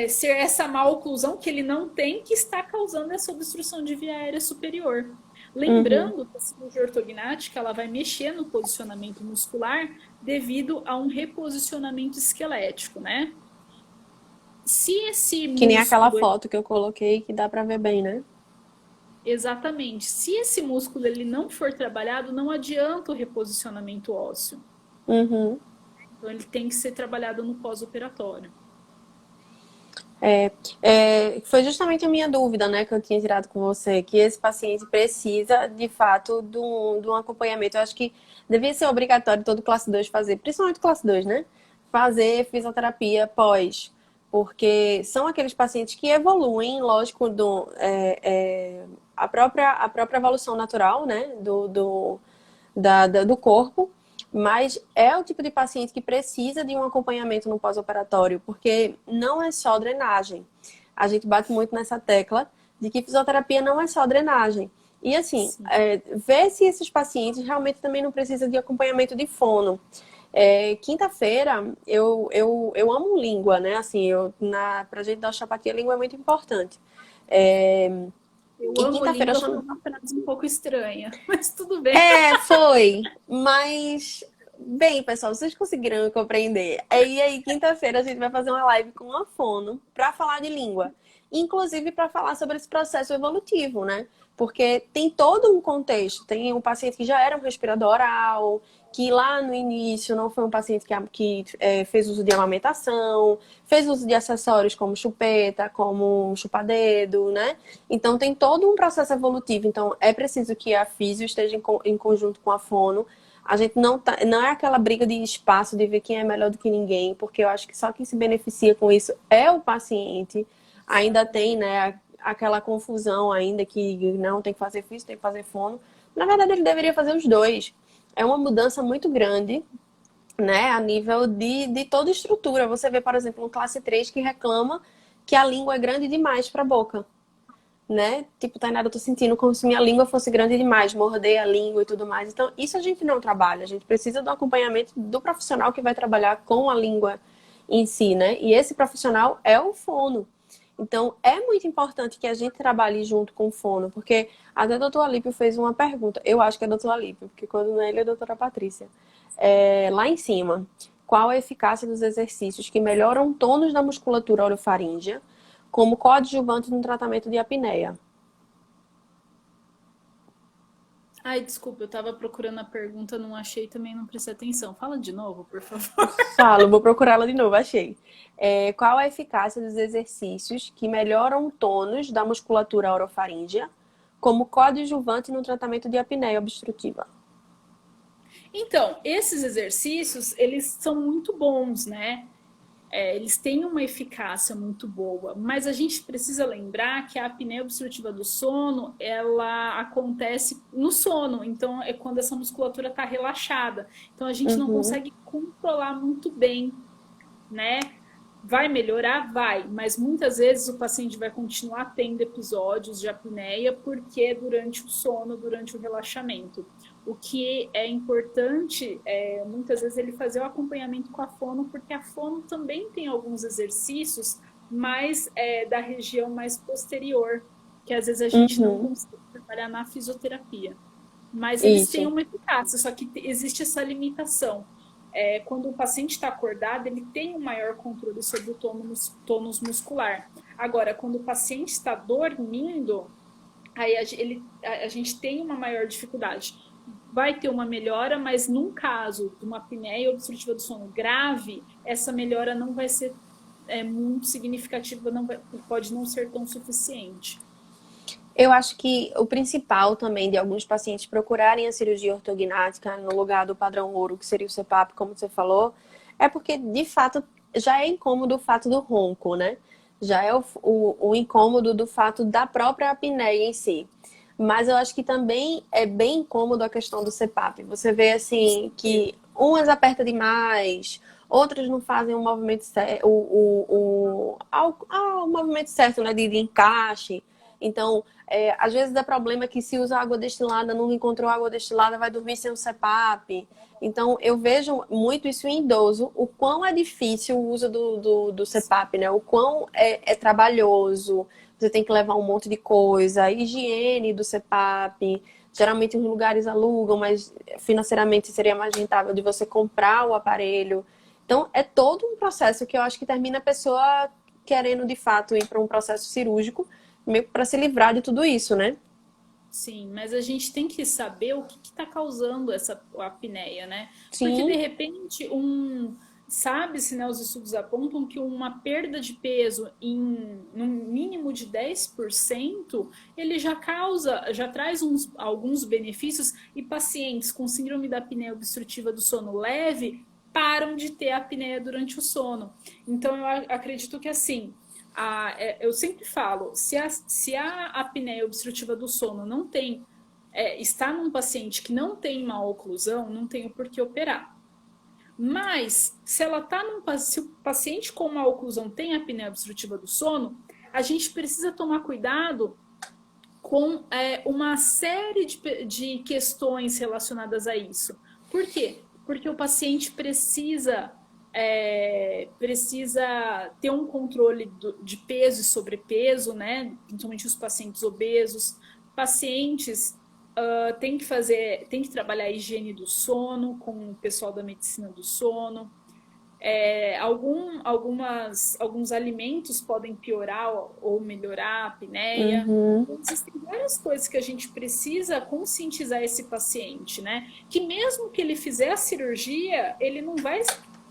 [SPEAKER 2] ser essa má oclusão que ele não tem que está causando essa obstrução de via aérea superior. Lembrando que a cirurgia ortognática ela vai mexer no posicionamento muscular devido a um reposicionamento esquelético, né? Se esse músculo...
[SPEAKER 1] Que nem aquela foto que eu coloquei que dá para ver bem, né?
[SPEAKER 2] Exatamente. Se esse músculo ele não for trabalhado, não adianta o reposicionamento ósseo. Então, ele tem que ser trabalhado no pós-operatório.
[SPEAKER 1] Foi justamente a minha dúvida, né, que eu tinha tirado com você, que esse paciente precisa, de fato, de um acompanhamento. Eu acho que devia ser obrigatório todo classe 2 fazer, principalmente classe 2, né? Fazer fisioterapia pós, porque são aqueles pacientes que evoluem, lógico, a própria evolução natural, né, do corpo, mas é o tipo de paciente que precisa de um acompanhamento no pós-operatório, porque não é só drenagem. A gente bate muito nessa tecla de que fisioterapia não é só drenagem. E assim, ver se esses pacientes realmente também não precisam de acompanhamento de fono. Quinta-feira, eu amo língua, né? Assim, pra gente dar osteopatia, a língua é muito importante.
[SPEAKER 2] Eu amo língua, foi uma frase um pouco estranha, mas tudo bem.
[SPEAKER 1] Foi, mas... Bem, pessoal, vocês conseguiram me compreender. E aí, quinta-feira, a gente vai fazer uma live com uma fono para falar de língua. Inclusive para falar sobre esse processo evolutivo, né? Porque tem todo um contexto. Tem um paciente que já era um respirador oral, que lá no início não foi um paciente que fez uso de amamentação, fez uso de acessórios como chupeta, como chupa-dedo, né? Então tem todo um processo evolutivo. Então é preciso que a físio esteja em conjunto com a fono. A gente não é aquela briga de espaço, de ver quem é melhor do que ninguém, porque eu acho que só quem se beneficia com isso é o paciente. Ainda tem, né, aquela confusão ainda que não tem que fazer físio, tem que fazer fono. Na verdade, ele deveria fazer os dois. É uma mudança muito grande, né, a nível de toda estrutura. Você vê, por exemplo, um classe 3 que reclama que a língua é grande demais para a boca. Né? Tipo, Tainara, eu tô sentindo como se minha língua fosse grande demais, morder a língua e tudo mais. Então, isso a gente não trabalha. A gente precisa do acompanhamento do profissional que vai trabalhar com a língua em si, né? E esse profissional é o fono. Então, é muito importante que a gente trabalhe junto com o fono, porque até o doutor Alípio fez uma pergunta. Eu acho que é doutor Alípio, porque quando não é ele, é a doutora Patrícia. Lá em cima, qual a eficácia dos exercícios que melhoram tônus da musculatura orofaríngea como coadjuvante no tratamento de apneia?
[SPEAKER 2] Ai, desculpa, eu tava procurando a pergunta, não achei, também não prestei atenção. Fala de novo, por favor.
[SPEAKER 1] Falo, vou procurá-la de novo, achei. Qual a eficácia dos exercícios que melhoram o tônus da musculatura orofaríngea como coadjuvante no tratamento de apneia obstrutiva?
[SPEAKER 2] Então, esses exercícios, eles são muito bons, né? Eles têm uma eficácia muito boa, mas a gente precisa lembrar que a apneia obstrutiva do sono, ela acontece no sono, então é quando essa musculatura está relaxada. Então a gente não consegue controlar muito bem, né? Vai melhorar? Vai, mas muitas vezes o paciente vai continuar tendo episódios de apneia porque durante o sono, durante o relaxamento. O que é importante, muitas vezes, ele fazer o acompanhamento com a fono, porque a fono também tem alguns exercícios mais da região mais posterior, que às vezes a gente não consegue trabalhar na fisioterapia. Mas eles têm uma eficácia, só que existe essa limitação. Quando o paciente está acordado, ele tem um maior controle sobre o tônus muscular. Agora, quando o paciente está dormindo, aí a gente tem uma maior dificuldade. Vai ter uma melhora, mas num caso de uma apneia obstrutiva do sono grave, essa melhora não vai ser muito significativa, pode não ser tão suficiente.
[SPEAKER 1] Eu acho que o principal também de alguns pacientes procurarem a cirurgia ortognática no lugar do padrão ouro, que seria o CPAP, como você falou, é porque, de fato, já é incômodo o fato do ronco, né? Já é o incômodo do fato da própria apneia em si. Mas eu acho que também é bem incômodo a questão do CPAP. Você vê, assim, que umas apertam demais, outras não fazem o movimento certo, o movimento certo, né, de encaixe. Então, às vezes é problema que se usa água destilada, não encontrou água destilada, vai dormir sem o CPAP. Então, eu vejo muito isso em idoso, o quão é difícil o uso do CPAP, né? O quão é trabalhoso, você tem que levar um monte de coisa, a higiene do CPAP. Geralmente os lugares alugam, mas financeiramente seria mais rentável de você comprar o aparelho. Então, é todo um processo que eu acho que termina a pessoa querendo, de fato, ir para um processo cirúrgico, meio para se livrar de tudo isso, né?
[SPEAKER 2] Sim, mas a gente tem que saber o que está causando essa apneia, né? Porque de
[SPEAKER 1] Sim.
[SPEAKER 2] repente sabe-se, né, os estudos apontam que uma perda de peso em no mínimo de 10%, ele já traz alguns benefícios e pacientes com síndrome da apneia obstrutiva do sono leve param de ter apneia durante o sono. Então eu acredito que assim, eu sempre falo, se a apneia obstrutiva do sono não tem, está num paciente que não tem uma oclusão, não tem o porquê operar. Mas, se o paciente com uma oclusão tem apneia obstrutiva do sono, a gente precisa tomar cuidado com uma série de questões relacionadas a isso. Por quê? Porque o paciente precisa ter um controle de peso e sobrepeso, né? Principalmente os pacientes obesos. Pacientes tem que trabalhar a higiene do sono com o pessoal da medicina do sono. Alguns alimentos podem piorar ou melhorar a apneia.
[SPEAKER 1] Uhum.
[SPEAKER 2] Então, existem várias coisas que a gente precisa conscientizar esse paciente, né? Que mesmo que ele fizer a cirurgia, ele não vai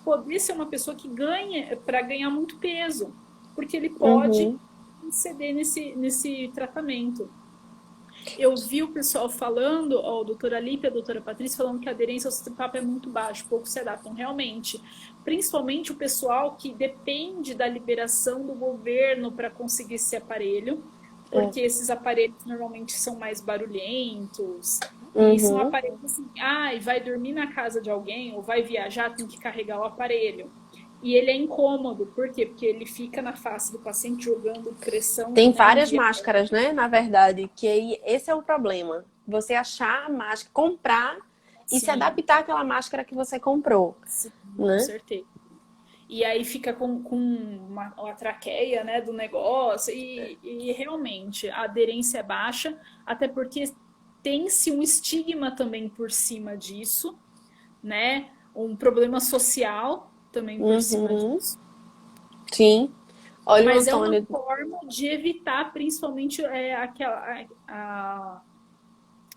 [SPEAKER 2] poder ser uma pessoa que ganha para ganhar muito peso, porque ele pode
[SPEAKER 1] Uhum.
[SPEAKER 2] ceder nesse tratamento. Eu vi o pessoal falando, a doutora Lípia e a doutora Patrícia, falando que a aderência ao CPAP é muito baixa, poucos se adaptam realmente. Principalmente o pessoal que depende da liberação do governo para conseguir esse aparelho, porque esses aparelhos normalmente são mais barulhentos, e são
[SPEAKER 1] Uhum.
[SPEAKER 2] aparelhos assim, vai dormir na casa de alguém ou vai viajar, tem que carregar o aparelho. E ele é incômodo, por quê? Porque ele fica na face do paciente jogando pressão,
[SPEAKER 1] Tem
[SPEAKER 2] né,
[SPEAKER 1] várias
[SPEAKER 2] via.
[SPEAKER 1] máscaras, né? Na verdade, que aí esse é o problema. Você achar a máscara, comprar e se
[SPEAKER 2] Sim,
[SPEAKER 1] adaptar àquela máscara que você comprou,
[SPEAKER 2] sim, com
[SPEAKER 1] né?
[SPEAKER 2] certeza. E aí fica com uma traqueia, né, do negócio, e realmente a aderência é baixa, até porque tem-se um estigma também por cima disso, né? Um problema social também por cima
[SPEAKER 1] Uhum.
[SPEAKER 2] disso.
[SPEAKER 1] Sim. Olha o
[SPEAKER 2] Mas é uma
[SPEAKER 1] Antônio.
[SPEAKER 2] forma de evitar principalmente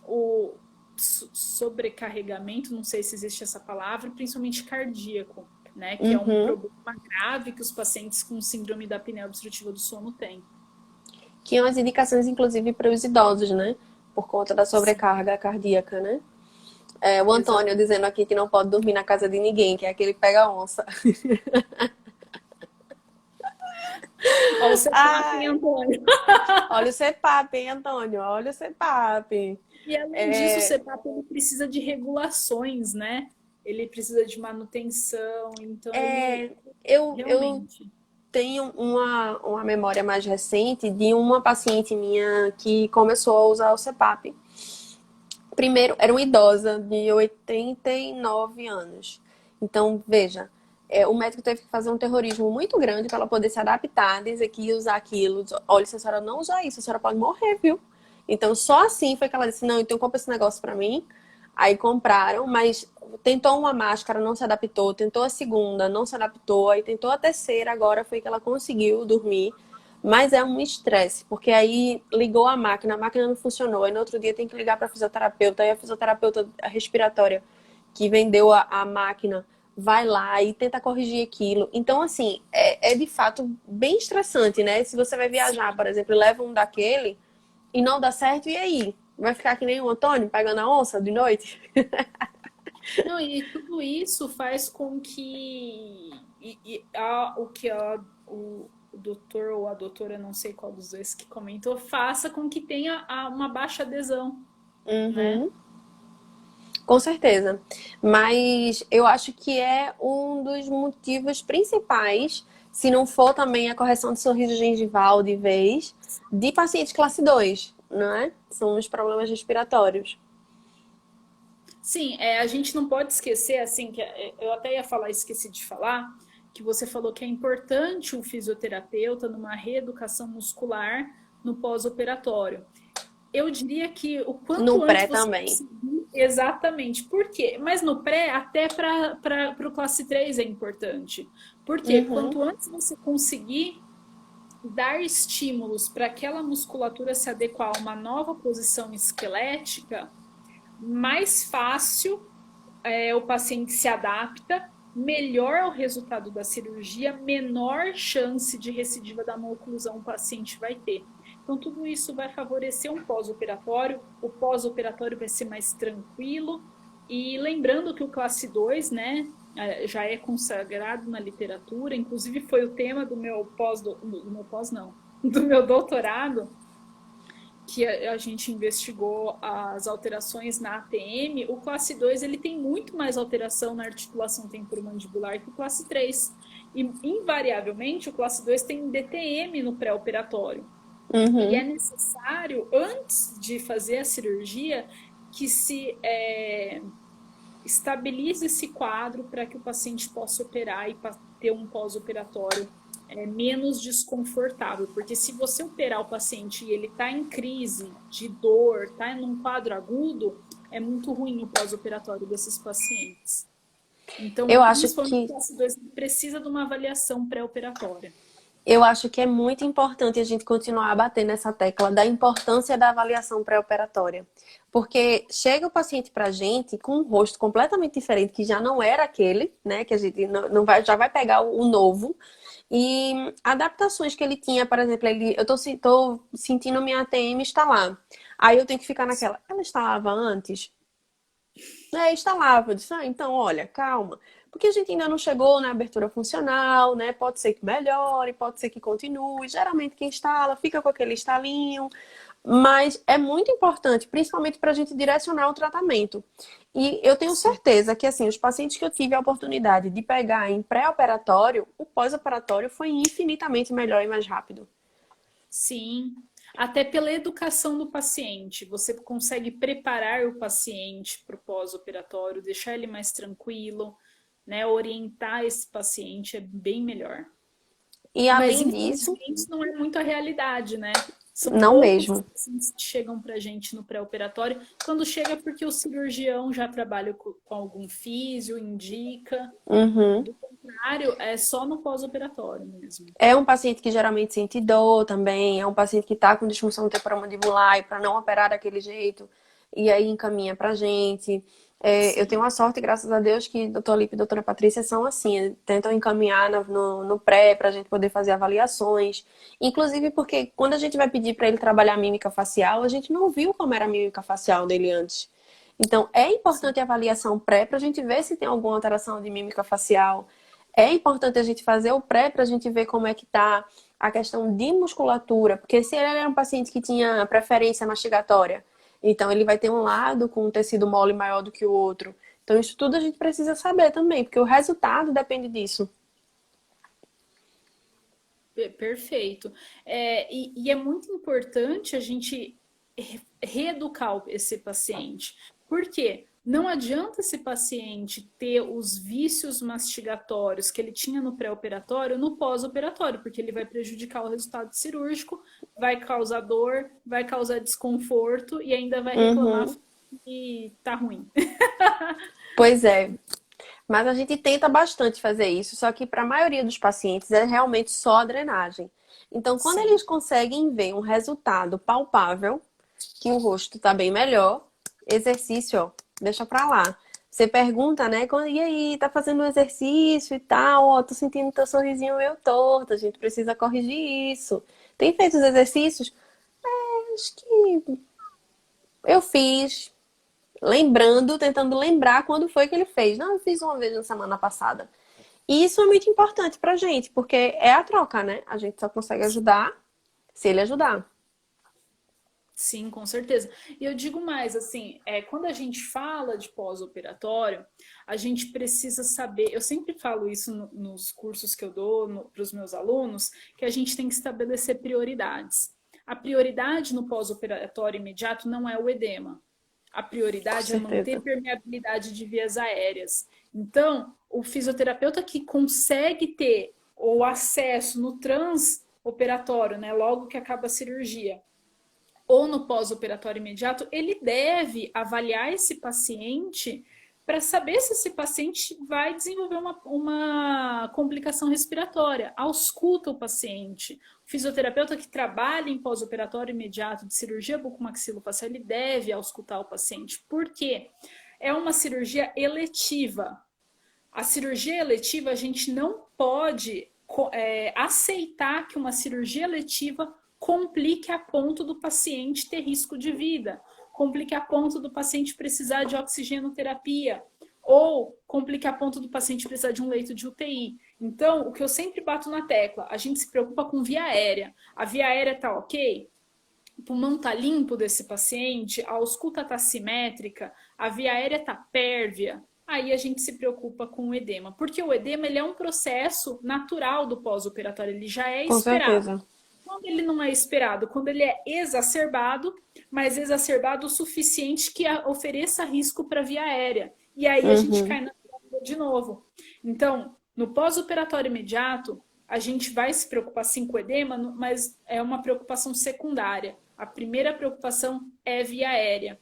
[SPEAKER 2] o sobrecarregamento, não sei se existe essa palavra, principalmente cardíaco, né? Que é um
[SPEAKER 1] Uhum.
[SPEAKER 2] problema grave que os pacientes com síndrome da apneia obstrutiva do sono têm.
[SPEAKER 1] Que são as indicações, inclusive, para os idosos, né? Por conta da
[SPEAKER 2] Sim,
[SPEAKER 1] sobrecarga cardíaca, né? O Antônio
[SPEAKER 2] exatamente.
[SPEAKER 1] dizendo aqui que não pode dormir na casa de ninguém, que é aquele pega-onça.
[SPEAKER 2] Ó, o CPAP, hein,
[SPEAKER 1] Ai,
[SPEAKER 2] Antônio?
[SPEAKER 1] olha o CPAP, hein, Antônio? Olha o CPAP.
[SPEAKER 2] E além disso, o CPAP ele precisa de regulações, né? Ele precisa de manutenção, então ele
[SPEAKER 1] Eu
[SPEAKER 2] realmente.
[SPEAKER 1] tenho uma memória mais recente de uma paciente minha que começou a usar o CPAP. Primeiro, era uma idosa de 89 anos. Então, veja, o médico teve que fazer um terrorismo muito grande para ela poder se adaptar, dizer que ia usar aquilo. Olha, se a senhora não usar isso, a senhora pode morrer, viu? Então, só assim foi que ela disse: não, então compra esse negócio para mim. Aí compraram, mas tentou uma máscara, não se adaptou. Tentou a segunda, não se adaptou. Aí tentou a terceira, agora foi que ela conseguiu dormir. Mas é um estresse, porque aí ligou a máquina não funcionou, aí no outro dia tem que ligar para a fisioterapeuta, aí a fisioterapeuta respiratória que vendeu a máquina vai lá e tenta corrigir aquilo. Então, assim, é de fato bem estressante, né? Se você vai viajar, por exemplo, e leva um daquele e não dá certo, e aí? Vai ficar que nem o Antônio pegando a onça de noite?
[SPEAKER 2] Não, e tudo isso faz com que o que o doutor ou a doutora, não sei qual dos dois que comentou, faça com que tenha uma baixa adesão, né?
[SPEAKER 1] Uhum. Com certeza. Mas eu acho que é um dos motivos principais, se não for também a correção de sorriso gengival de vez, de pacientes classe 2, não é? São os problemas respiratórios.
[SPEAKER 2] Sim, a gente não pode esquecer, assim, que eu até ia falar, esqueci de falar, que você falou que é importante o fisioterapeuta numa reeducação muscular no pós-operatório. Eu diria que o
[SPEAKER 1] No
[SPEAKER 2] quanto antes
[SPEAKER 1] pré
[SPEAKER 2] você
[SPEAKER 1] também.
[SPEAKER 2] conseguir, exatamente. Por quê? Mas no pré, até para o classe 3 é importante. Por quê?
[SPEAKER 1] Uhum.
[SPEAKER 2] Quanto antes você conseguir dar estímulos para aquela musculatura se adequar a uma nova posição esquelética, mais fácil o paciente se adapta, melhor é o resultado da cirurgia, menor chance de recidiva da maloclusão o paciente vai ter. Então, tudo isso vai favorecer um pós-operatório, o pós-operatório vai ser mais tranquilo, e lembrando que o classe 2, né, já é consagrado na literatura, inclusive foi o tema do meu pós não, do meu doutorado, que a gente investigou as alterações na ATM, o classe 2 ele tem muito mais alteração na articulação temporomandibular que o classe 3. E, invariavelmente, o classe 2 tem DTM no pré-operatório. E é
[SPEAKER 1] Uhum.
[SPEAKER 2] necessário, antes de fazer a cirurgia, que se estabilize esse quadro para que o paciente possa operar e ter um pós-operatório menos desconfortável. Porque se você operar o paciente e ele está em crise de dor, está num quadro agudo, é muito ruim o pós-operatório desses pacientes. Então,
[SPEAKER 1] Eu acho
[SPEAKER 2] principalmente o
[SPEAKER 1] que
[SPEAKER 2] classe 2 precisa de uma avaliação pré-operatória.
[SPEAKER 1] Eu acho que é muito importante a gente continuar a bater nessa tecla da importância da avaliação pré-operatória. Porque chega o paciente pra gente com um rosto completamente diferente, que já não era aquele, né? Que a gente não vai, já vai pegar o novo. E adaptações que ele tinha, por exemplo, tô sentindo minha ATM instalar. Aí eu tenho que ficar naquela, ela instalava antes? Instalava. Eu disse, então, olha, calma. Porque a gente ainda não chegou na abertura funcional, né? Pode ser que melhore, pode ser que continue. Geralmente quem instala fica com aquele instalinho. Mas é muito importante, principalmente para a gente direcionar o tratamento. E eu tenho certeza que, assim, os pacientes que eu tive a oportunidade de pegar em pré-operatório, o pós-operatório foi infinitamente melhor e mais rápido.
[SPEAKER 2] Sim, até pela educação do paciente, você consegue preparar o paciente para o pós-operatório, deixar ele mais tranquilo, né? Orientar esse paciente é bem melhor.
[SPEAKER 1] E
[SPEAKER 2] Mas
[SPEAKER 1] além disso,
[SPEAKER 2] infelizmente não é muito a realidade, né? São
[SPEAKER 1] não
[SPEAKER 2] poucos os
[SPEAKER 1] mesmo.
[SPEAKER 2] pacientes que chegam para a gente no pré-operatório. Quando chega, é porque o cirurgião já trabalha com algum físio, indica.
[SPEAKER 1] Uhum.
[SPEAKER 2] Do contrário, é só no pós-operatório mesmo.
[SPEAKER 1] É um paciente que geralmente sente dor também, é um paciente que está com disfunção temporomandibular e para não operar daquele jeito, e aí encaminha para a gente. Eu tenho
[SPEAKER 2] Sim.
[SPEAKER 1] a sorte, graças a Deus, que doutor Lipe e doutora Patrícia são assim, tentam encaminhar no pré para a gente poder fazer avaliações. Inclusive porque quando a gente vai pedir para ele trabalhar a mímica facial, a gente não viu como era a mímica facial dele antes. Então, é
[SPEAKER 2] Sim.
[SPEAKER 1] importante a avaliação pré para a gente ver se tem alguma alteração de mímica facial. É importante a gente fazer o pré para a gente ver como é que tá a questão de musculatura, porque se ele era um paciente que tinha preferência mastigatória, então ele vai ter um lado com um tecido mole maior do que o outro. Então isso tudo a gente precisa saber também, porque o resultado depende disso.
[SPEAKER 2] Perfeito. E é muito importante a gente reeducar esse paciente. Por quê? Não adianta esse paciente ter os vícios mastigatórios que ele tinha no pré-operatório no pós-operatório, porque ele vai prejudicar o resultado cirúrgico, vai causar dor, vai causar desconforto e ainda vai reclamar
[SPEAKER 1] Uhum.
[SPEAKER 2] que tá ruim.
[SPEAKER 1] Pois é. Mas a gente tenta bastante fazer isso, só que para a maioria dos pacientes é realmente só a drenagem. Então, quando
[SPEAKER 2] Sim.
[SPEAKER 1] eles conseguem ver um resultado palpável, que o rosto está bem melhor, exercício, ó, deixa pra lá. Você pergunta, né? E aí, tá fazendo um exercício e tal? Ó, tô sentindo teu sorrisinho meio torto, a gente precisa corrigir isso. Tem feito os exercícios? Acho que eu fiz. Lembrando, tentando lembrar quando foi que ele fez. Não, eu fiz uma vez na semana passada. E isso é muito importante pra gente, porque é a troca, né? A gente só consegue ajudar se ele ajudar.
[SPEAKER 2] Sim, com certeza. E eu digo mais, assim, quando a gente fala de pós-operatório, a gente precisa saber, eu sempre falo isso nos cursos que eu dou para os meus alunos, que a gente tem que estabelecer prioridades. A prioridade no pós-operatório imediato não é o edema. A
[SPEAKER 1] Com
[SPEAKER 2] prioridade é manter
[SPEAKER 1] certeza.
[SPEAKER 2] permeabilidade de vias aéreas. Então, o fisioterapeuta que consegue ter o acesso no trans-operatório, né, logo que acaba a cirurgia, ou no pós-operatório imediato, ele deve avaliar esse paciente para saber se esse paciente vai desenvolver uma complicação respiratória. Ausculta o paciente. O fisioterapeuta que trabalha em pós-operatório imediato de cirurgia bucomaxilofacial, ele deve auscultar o paciente. Por quê? É uma cirurgia eletiva. A cirurgia eletiva, a gente não pode aceitar que uma cirurgia eletiva complique a ponto do paciente ter risco de vida, complique a ponto do paciente precisar de oxigenoterapia, ou complique a ponto do paciente precisar de um leito de UTI. Então, o que eu sempre bato na tecla, a gente se preocupa com via aérea. A via aérea tá ok? O pulmão tá limpo desse paciente, a ausculta tá simétrica, a via aérea tá pérvia, aí a gente se preocupa com o edema. Porque o edema, ele é um processo natural do pós-operatório, ele já é
[SPEAKER 1] Com
[SPEAKER 2] esperado.
[SPEAKER 1] certeza.
[SPEAKER 2] Quando ele não é esperado, quando ele é exacerbado, mas exacerbado o suficiente que ofereça risco para a via aérea. E aí a gente
[SPEAKER 1] Uhum.
[SPEAKER 2] cai na prova de novo. Então, no pós-operatório imediato, a gente vai se preocupar sim com o edema, mas é uma preocupação secundária. A primeira preocupação é via aérea.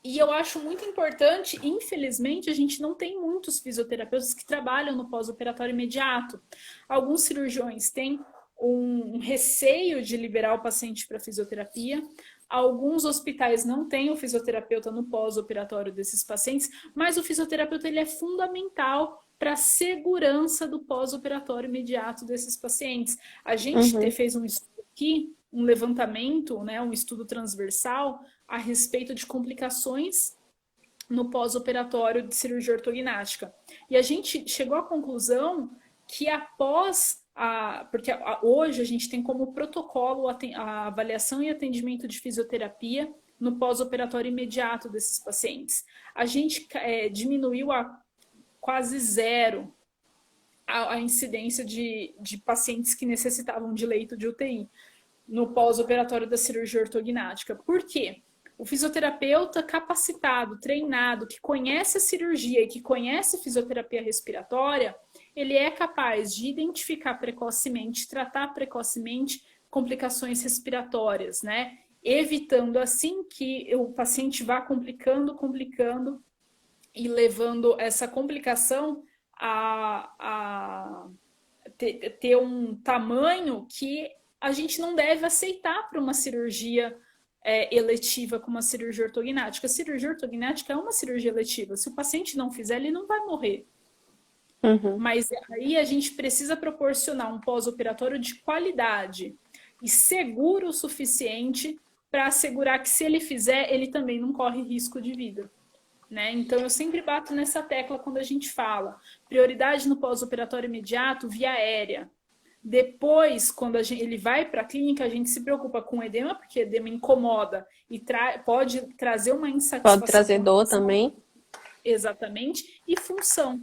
[SPEAKER 2] E eu acho muito importante, infelizmente, a gente não tem muitos fisioterapeutas que trabalham no pós-operatório imediato. Alguns cirurgiões têm um receio de liberar o paciente para fisioterapia. Alguns hospitais não têm o fisioterapeuta no pós-operatório desses pacientes, mas o fisioterapeuta ele é fundamental para a segurança do pós-operatório imediato desses pacientes. A gente
[SPEAKER 1] Uhum.
[SPEAKER 2] fez um estudo aqui, um levantamento, né, um estudo transversal a respeito de complicações no pós-operatório de cirurgia ortognática. E a gente chegou à conclusão que porque hoje a gente tem como protocolo a avaliação e atendimento de fisioterapia no pós-operatório imediato desses pacientes. A gente diminuiu a quase zero a incidência de pacientes que necessitavam de leito de UTI no pós-operatório da cirurgia ortognática. Por quê? O fisioterapeuta capacitado, treinado, que conhece a cirurgia e que conhece a fisioterapia respiratória, ele é capaz de identificar precocemente, tratar precocemente complicações respiratórias, né? Evitando assim que o paciente vá complicando e levando essa complicação a ter um tamanho que a gente não deve aceitar para uma cirurgia eletiva como a cirurgia ortognática. A cirurgia ortognática é uma cirurgia eletiva. Se o paciente não fizer, ele não vai morrer.
[SPEAKER 1] Uhum.
[SPEAKER 2] Mas aí a gente precisa proporcionar um pós-operatório de qualidade e seguro o suficiente para assegurar que se ele fizer, ele também não corre risco de vida. Né? Então, eu sempre bato nessa tecla quando a gente fala. Prioridade no pós-operatório imediato, via aérea. Depois, quando ele vai para a clínica, a gente se preocupa com edema, porque edema incomoda e pode trazer uma
[SPEAKER 1] Pode
[SPEAKER 2] insatisfação
[SPEAKER 1] trazer
[SPEAKER 2] com
[SPEAKER 1] dor
[SPEAKER 2] relação
[SPEAKER 1] também.
[SPEAKER 2] exatamente, e função.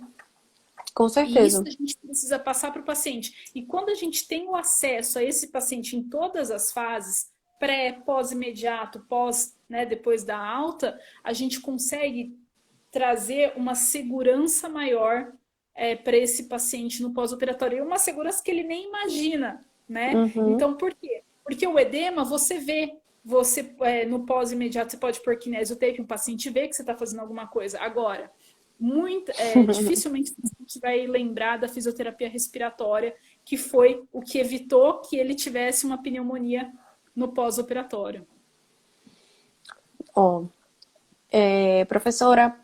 [SPEAKER 1] Com
[SPEAKER 2] E isso
[SPEAKER 1] certeza.
[SPEAKER 2] a gente precisa passar para o paciente. E quando a gente tem o acesso a esse paciente em todas as fases, pré, pós-imediato, pós, né, depois da alta, a gente consegue trazer uma segurança maior para esse paciente no pós-operatório. E uma segurança que ele nem imagina, né?
[SPEAKER 1] Uhum.
[SPEAKER 2] Então, por quê? Porque o edema, você vê. No pós-imediato, você pode pôr kinesiotape, um paciente vê que você está fazendo alguma coisa. Agora, dificilmente a gente vai lembrar da fisioterapia respiratória, que foi o que evitou que ele tivesse uma pneumonia no pós-operatório.
[SPEAKER 1] Ó, professora,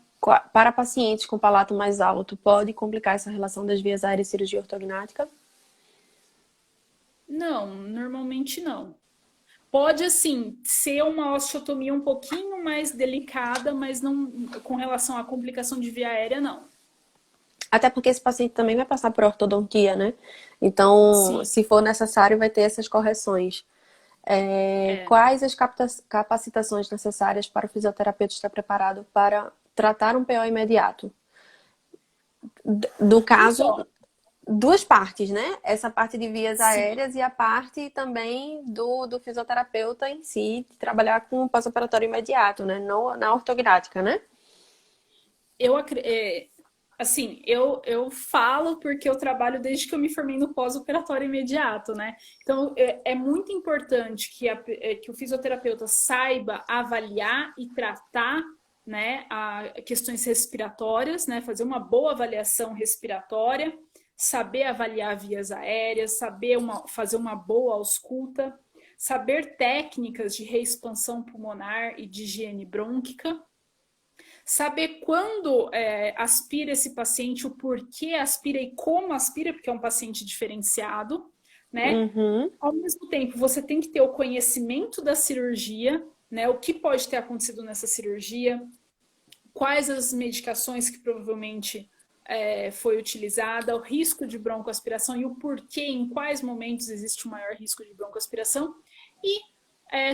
[SPEAKER 1] para pacientes com palato mais alto, pode complicar essa relação das vias aéreas e cirurgia ortognática?
[SPEAKER 2] Não, normalmente não. Pode, assim, ser uma osteotomia um pouquinho mais delicada, mas não com relação à complicação de via aérea, não.
[SPEAKER 1] Até porque esse paciente também vai passar por ortodontia, né? Então,
[SPEAKER 2] Sim,
[SPEAKER 1] se for necessário, vai ter essas correções.
[SPEAKER 2] é.
[SPEAKER 1] Quais as capacitações necessárias para o fisioterapeuta estar preparado para tratar um PO imediato? Do caso,
[SPEAKER 2] Então,
[SPEAKER 1] duas partes, né? Essa parte de vias
[SPEAKER 2] sim,
[SPEAKER 1] aéreas e a parte também do fisioterapeuta em si, de trabalhar com o pós-operatório imediato, né? Não na ortognática, né?
[SPEAKER 2] eu, assim, eu falo porque eu trabalho desde que eu me formei no pós-operatório imediato, né? Então, é muito importante que o fisioterapeuta saiba avaliar e tratar, né, questões respiratórias, né? Fazer uma boa avaliação respiratória, saber avaliar vias aéreas, saber fazer uma boa ausculta, saber técnicas de reexpansão pulmonar e de higiene brônquica, saber quando aspira esse paciente, o porquê aspira e como aspira, porque é um paciente diferenciado, né?
[SPEAKER 1] Uhum.
[SPEAKER 2] Ao mesmo tempo, você tem que ter o conhecimento da cirurgia, né? O que pode ter acontecido nessa cirurgia, quais as medicações que provavelmente foi utilizada, o risco de broncoaspiração e o porquê, em quais momentos existe o maior risco de broncoaspiração. E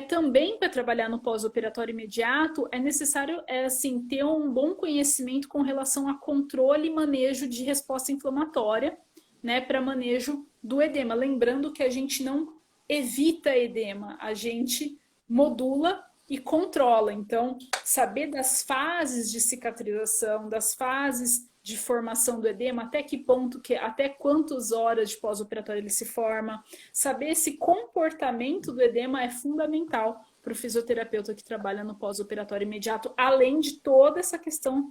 [SPEAKER 2] também para trabalhar no pós-operatório imediato é necessário assim, ter um bom conhecimento com relação a controle e manejo de resposta inflamatória, né, para manejo do edema. Lembrando que a gente não evita edema, a gente modula e controla. Então, saber das fases de cicatrização, das fases de formação do edema, até que ponto, até quantas horas de pós-operatório ele se forma, saber esse comportamento do edema é fundamental para o fisioterapeuta que trabalha no pós-operatório imediato, além de toda essa questão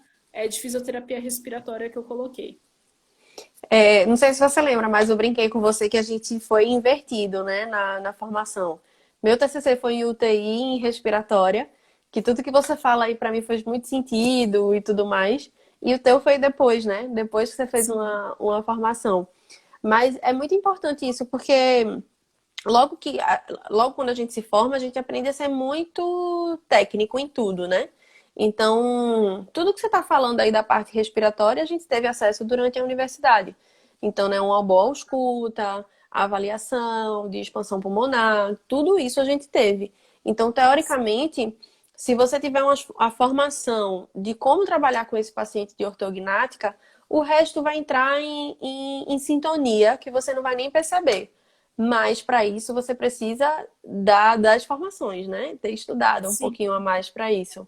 [SPEAKER 2] de fisioterapia respiratória que eu coloquei.
[SPEAKER 1] Não sei se você lembra, mas eu brinquei com você que a gente foi invertido, né, na formação. Meu TCC foi em UTI, em respiratória, que tudo que você fala aí pra mim fez muito sentido e tudo mais. E o teu foi depois, né? Depois que você fez
[SPEAKER 2] Sim,
[SPEAKER 1] uma formação. Mas é muito importante isso, porque logo quando a gente se forma, a gente aprende a ser muito técnico em tudo, né? Então, tudo que você está falando aí da parte respiratória, a gente teve acesso durante a universidade. Então, né, uma boa escuta, avaliação de expansão pulmonar, tudo isso a gente teve. Então, teoricamente, se você tiver a formação de como trabalhar com esse paciente de ortognática, o resto vai entrar em sintonia, que você não vai nem perceber. Mas para isso você precisa das formações, né? Ter estudado um
[SPEAKER 2] sim.
[SPEAKER 1] pouquinho a mais para isso.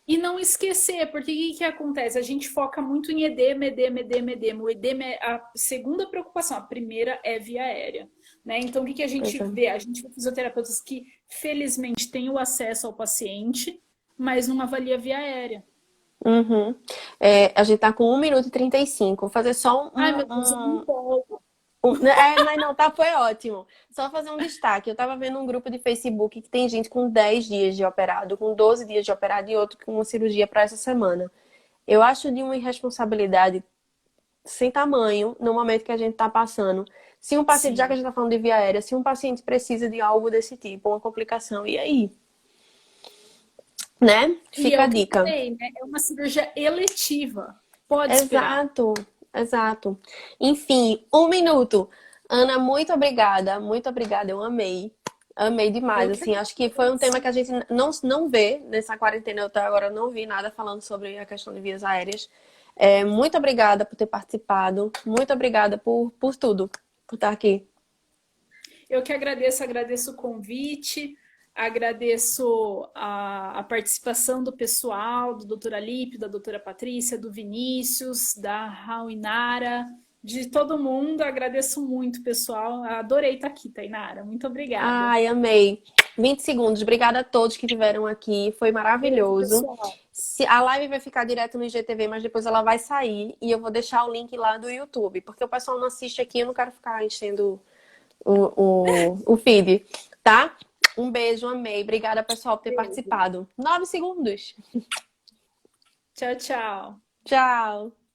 [SPEAKER 2] E não esquecer, porque o que acontece? A gente foca muito em edema, edema, edema, edema. O edema é a segunda preocupação, a primeira é via aérea. Né? Então, o que a gente
[SPEAKER 1] Pois é.
[SPEAKER 2] vê? A gente vê fisioterapeutas que, felizmente, têm o acesso ao paciente, mas não avalia via aérea.
[SPEAKER 1] Uhum. A gente tá com 1 minuto e 35. Vou fazer só
[SPEAKER 2] Ai, meu Deus, eu não empolgo.
[SPEAKER 1] Mas não, tá, foi ótimo. Só fazer um destaque. Eu tava vendo um grupo de Facebook que tem gente com 10 dias de operado, com 12 dias de operado e outro com uma cirurgia para essa semana. Eu acho de uma irresponsabilidade sem tamanho no momento que a gente está passando. Se um paciente, já que a
[SPEAKER 2] Sim.
[SPEAKER 1] gente está falando de via aérea, se um paciente precisa de algo desse tipo, uma complicação, e aí? Né?
[SPEAKER 2] E é
[SPEAKER 1] Fica a
[SPEAKER 2] o que eu
[SPEAKER 1] dica.
[SPEAKER 2] falei, né? É uma cirurgia eletiva. Pode esperar.
[SPEAKER 1] Exato, exato. Enfim, 1 minuto. Ana, muito obrigada, muito obrigada. Eu amei. Amei demais,
[SPEAKER 2] Eu que
[SPEAKER 1] assim, acho que foi um tema
[SPEAKER 2] agradeço.
[SPEAKER 1] que a gente não vê nessa quarentena, eu até agora não vi nada falando sobre a questão de vias aéreas. Muito obrigada por ter participado, muito obrigada por tudo, por estar aqui.
[SPEAKER 2] Eu que agradeço, agradeço o convite, agradeço a participação do pessoal, do doutor Alípio, da doutora Patrícia, do Vinícius, da Rauinara, de todo mundo. Agradeço muito, pessoal. Adorei estar aqui, Tainara. Muito obrigada.
[SPEAKER 1] Ai, amei. 20 segundos. Obrigada a todos que estiveram aqui. Foi
[SPEAKER 2] Beijo,
[SPEAKER 1] maravilhoso.
[SPEAKER 2] pessoal.
[SPEAKER 1] A live vai ficar direto no IGTV, mas depois ela vai sair e eu vou deixar o link lá do YouTube, porque o pessoal não assiste aqui, eu não quero ficar enchendo o feed, tá? Um beijo, amei. Obrigada, pessoal, por ter
[SPEAKER 2] Beijo.
[SPEAKER 1] participado. 9 segundos.
[SPEAKER 2] Tchau, tchau.
[SPEAKER 1] Tchau.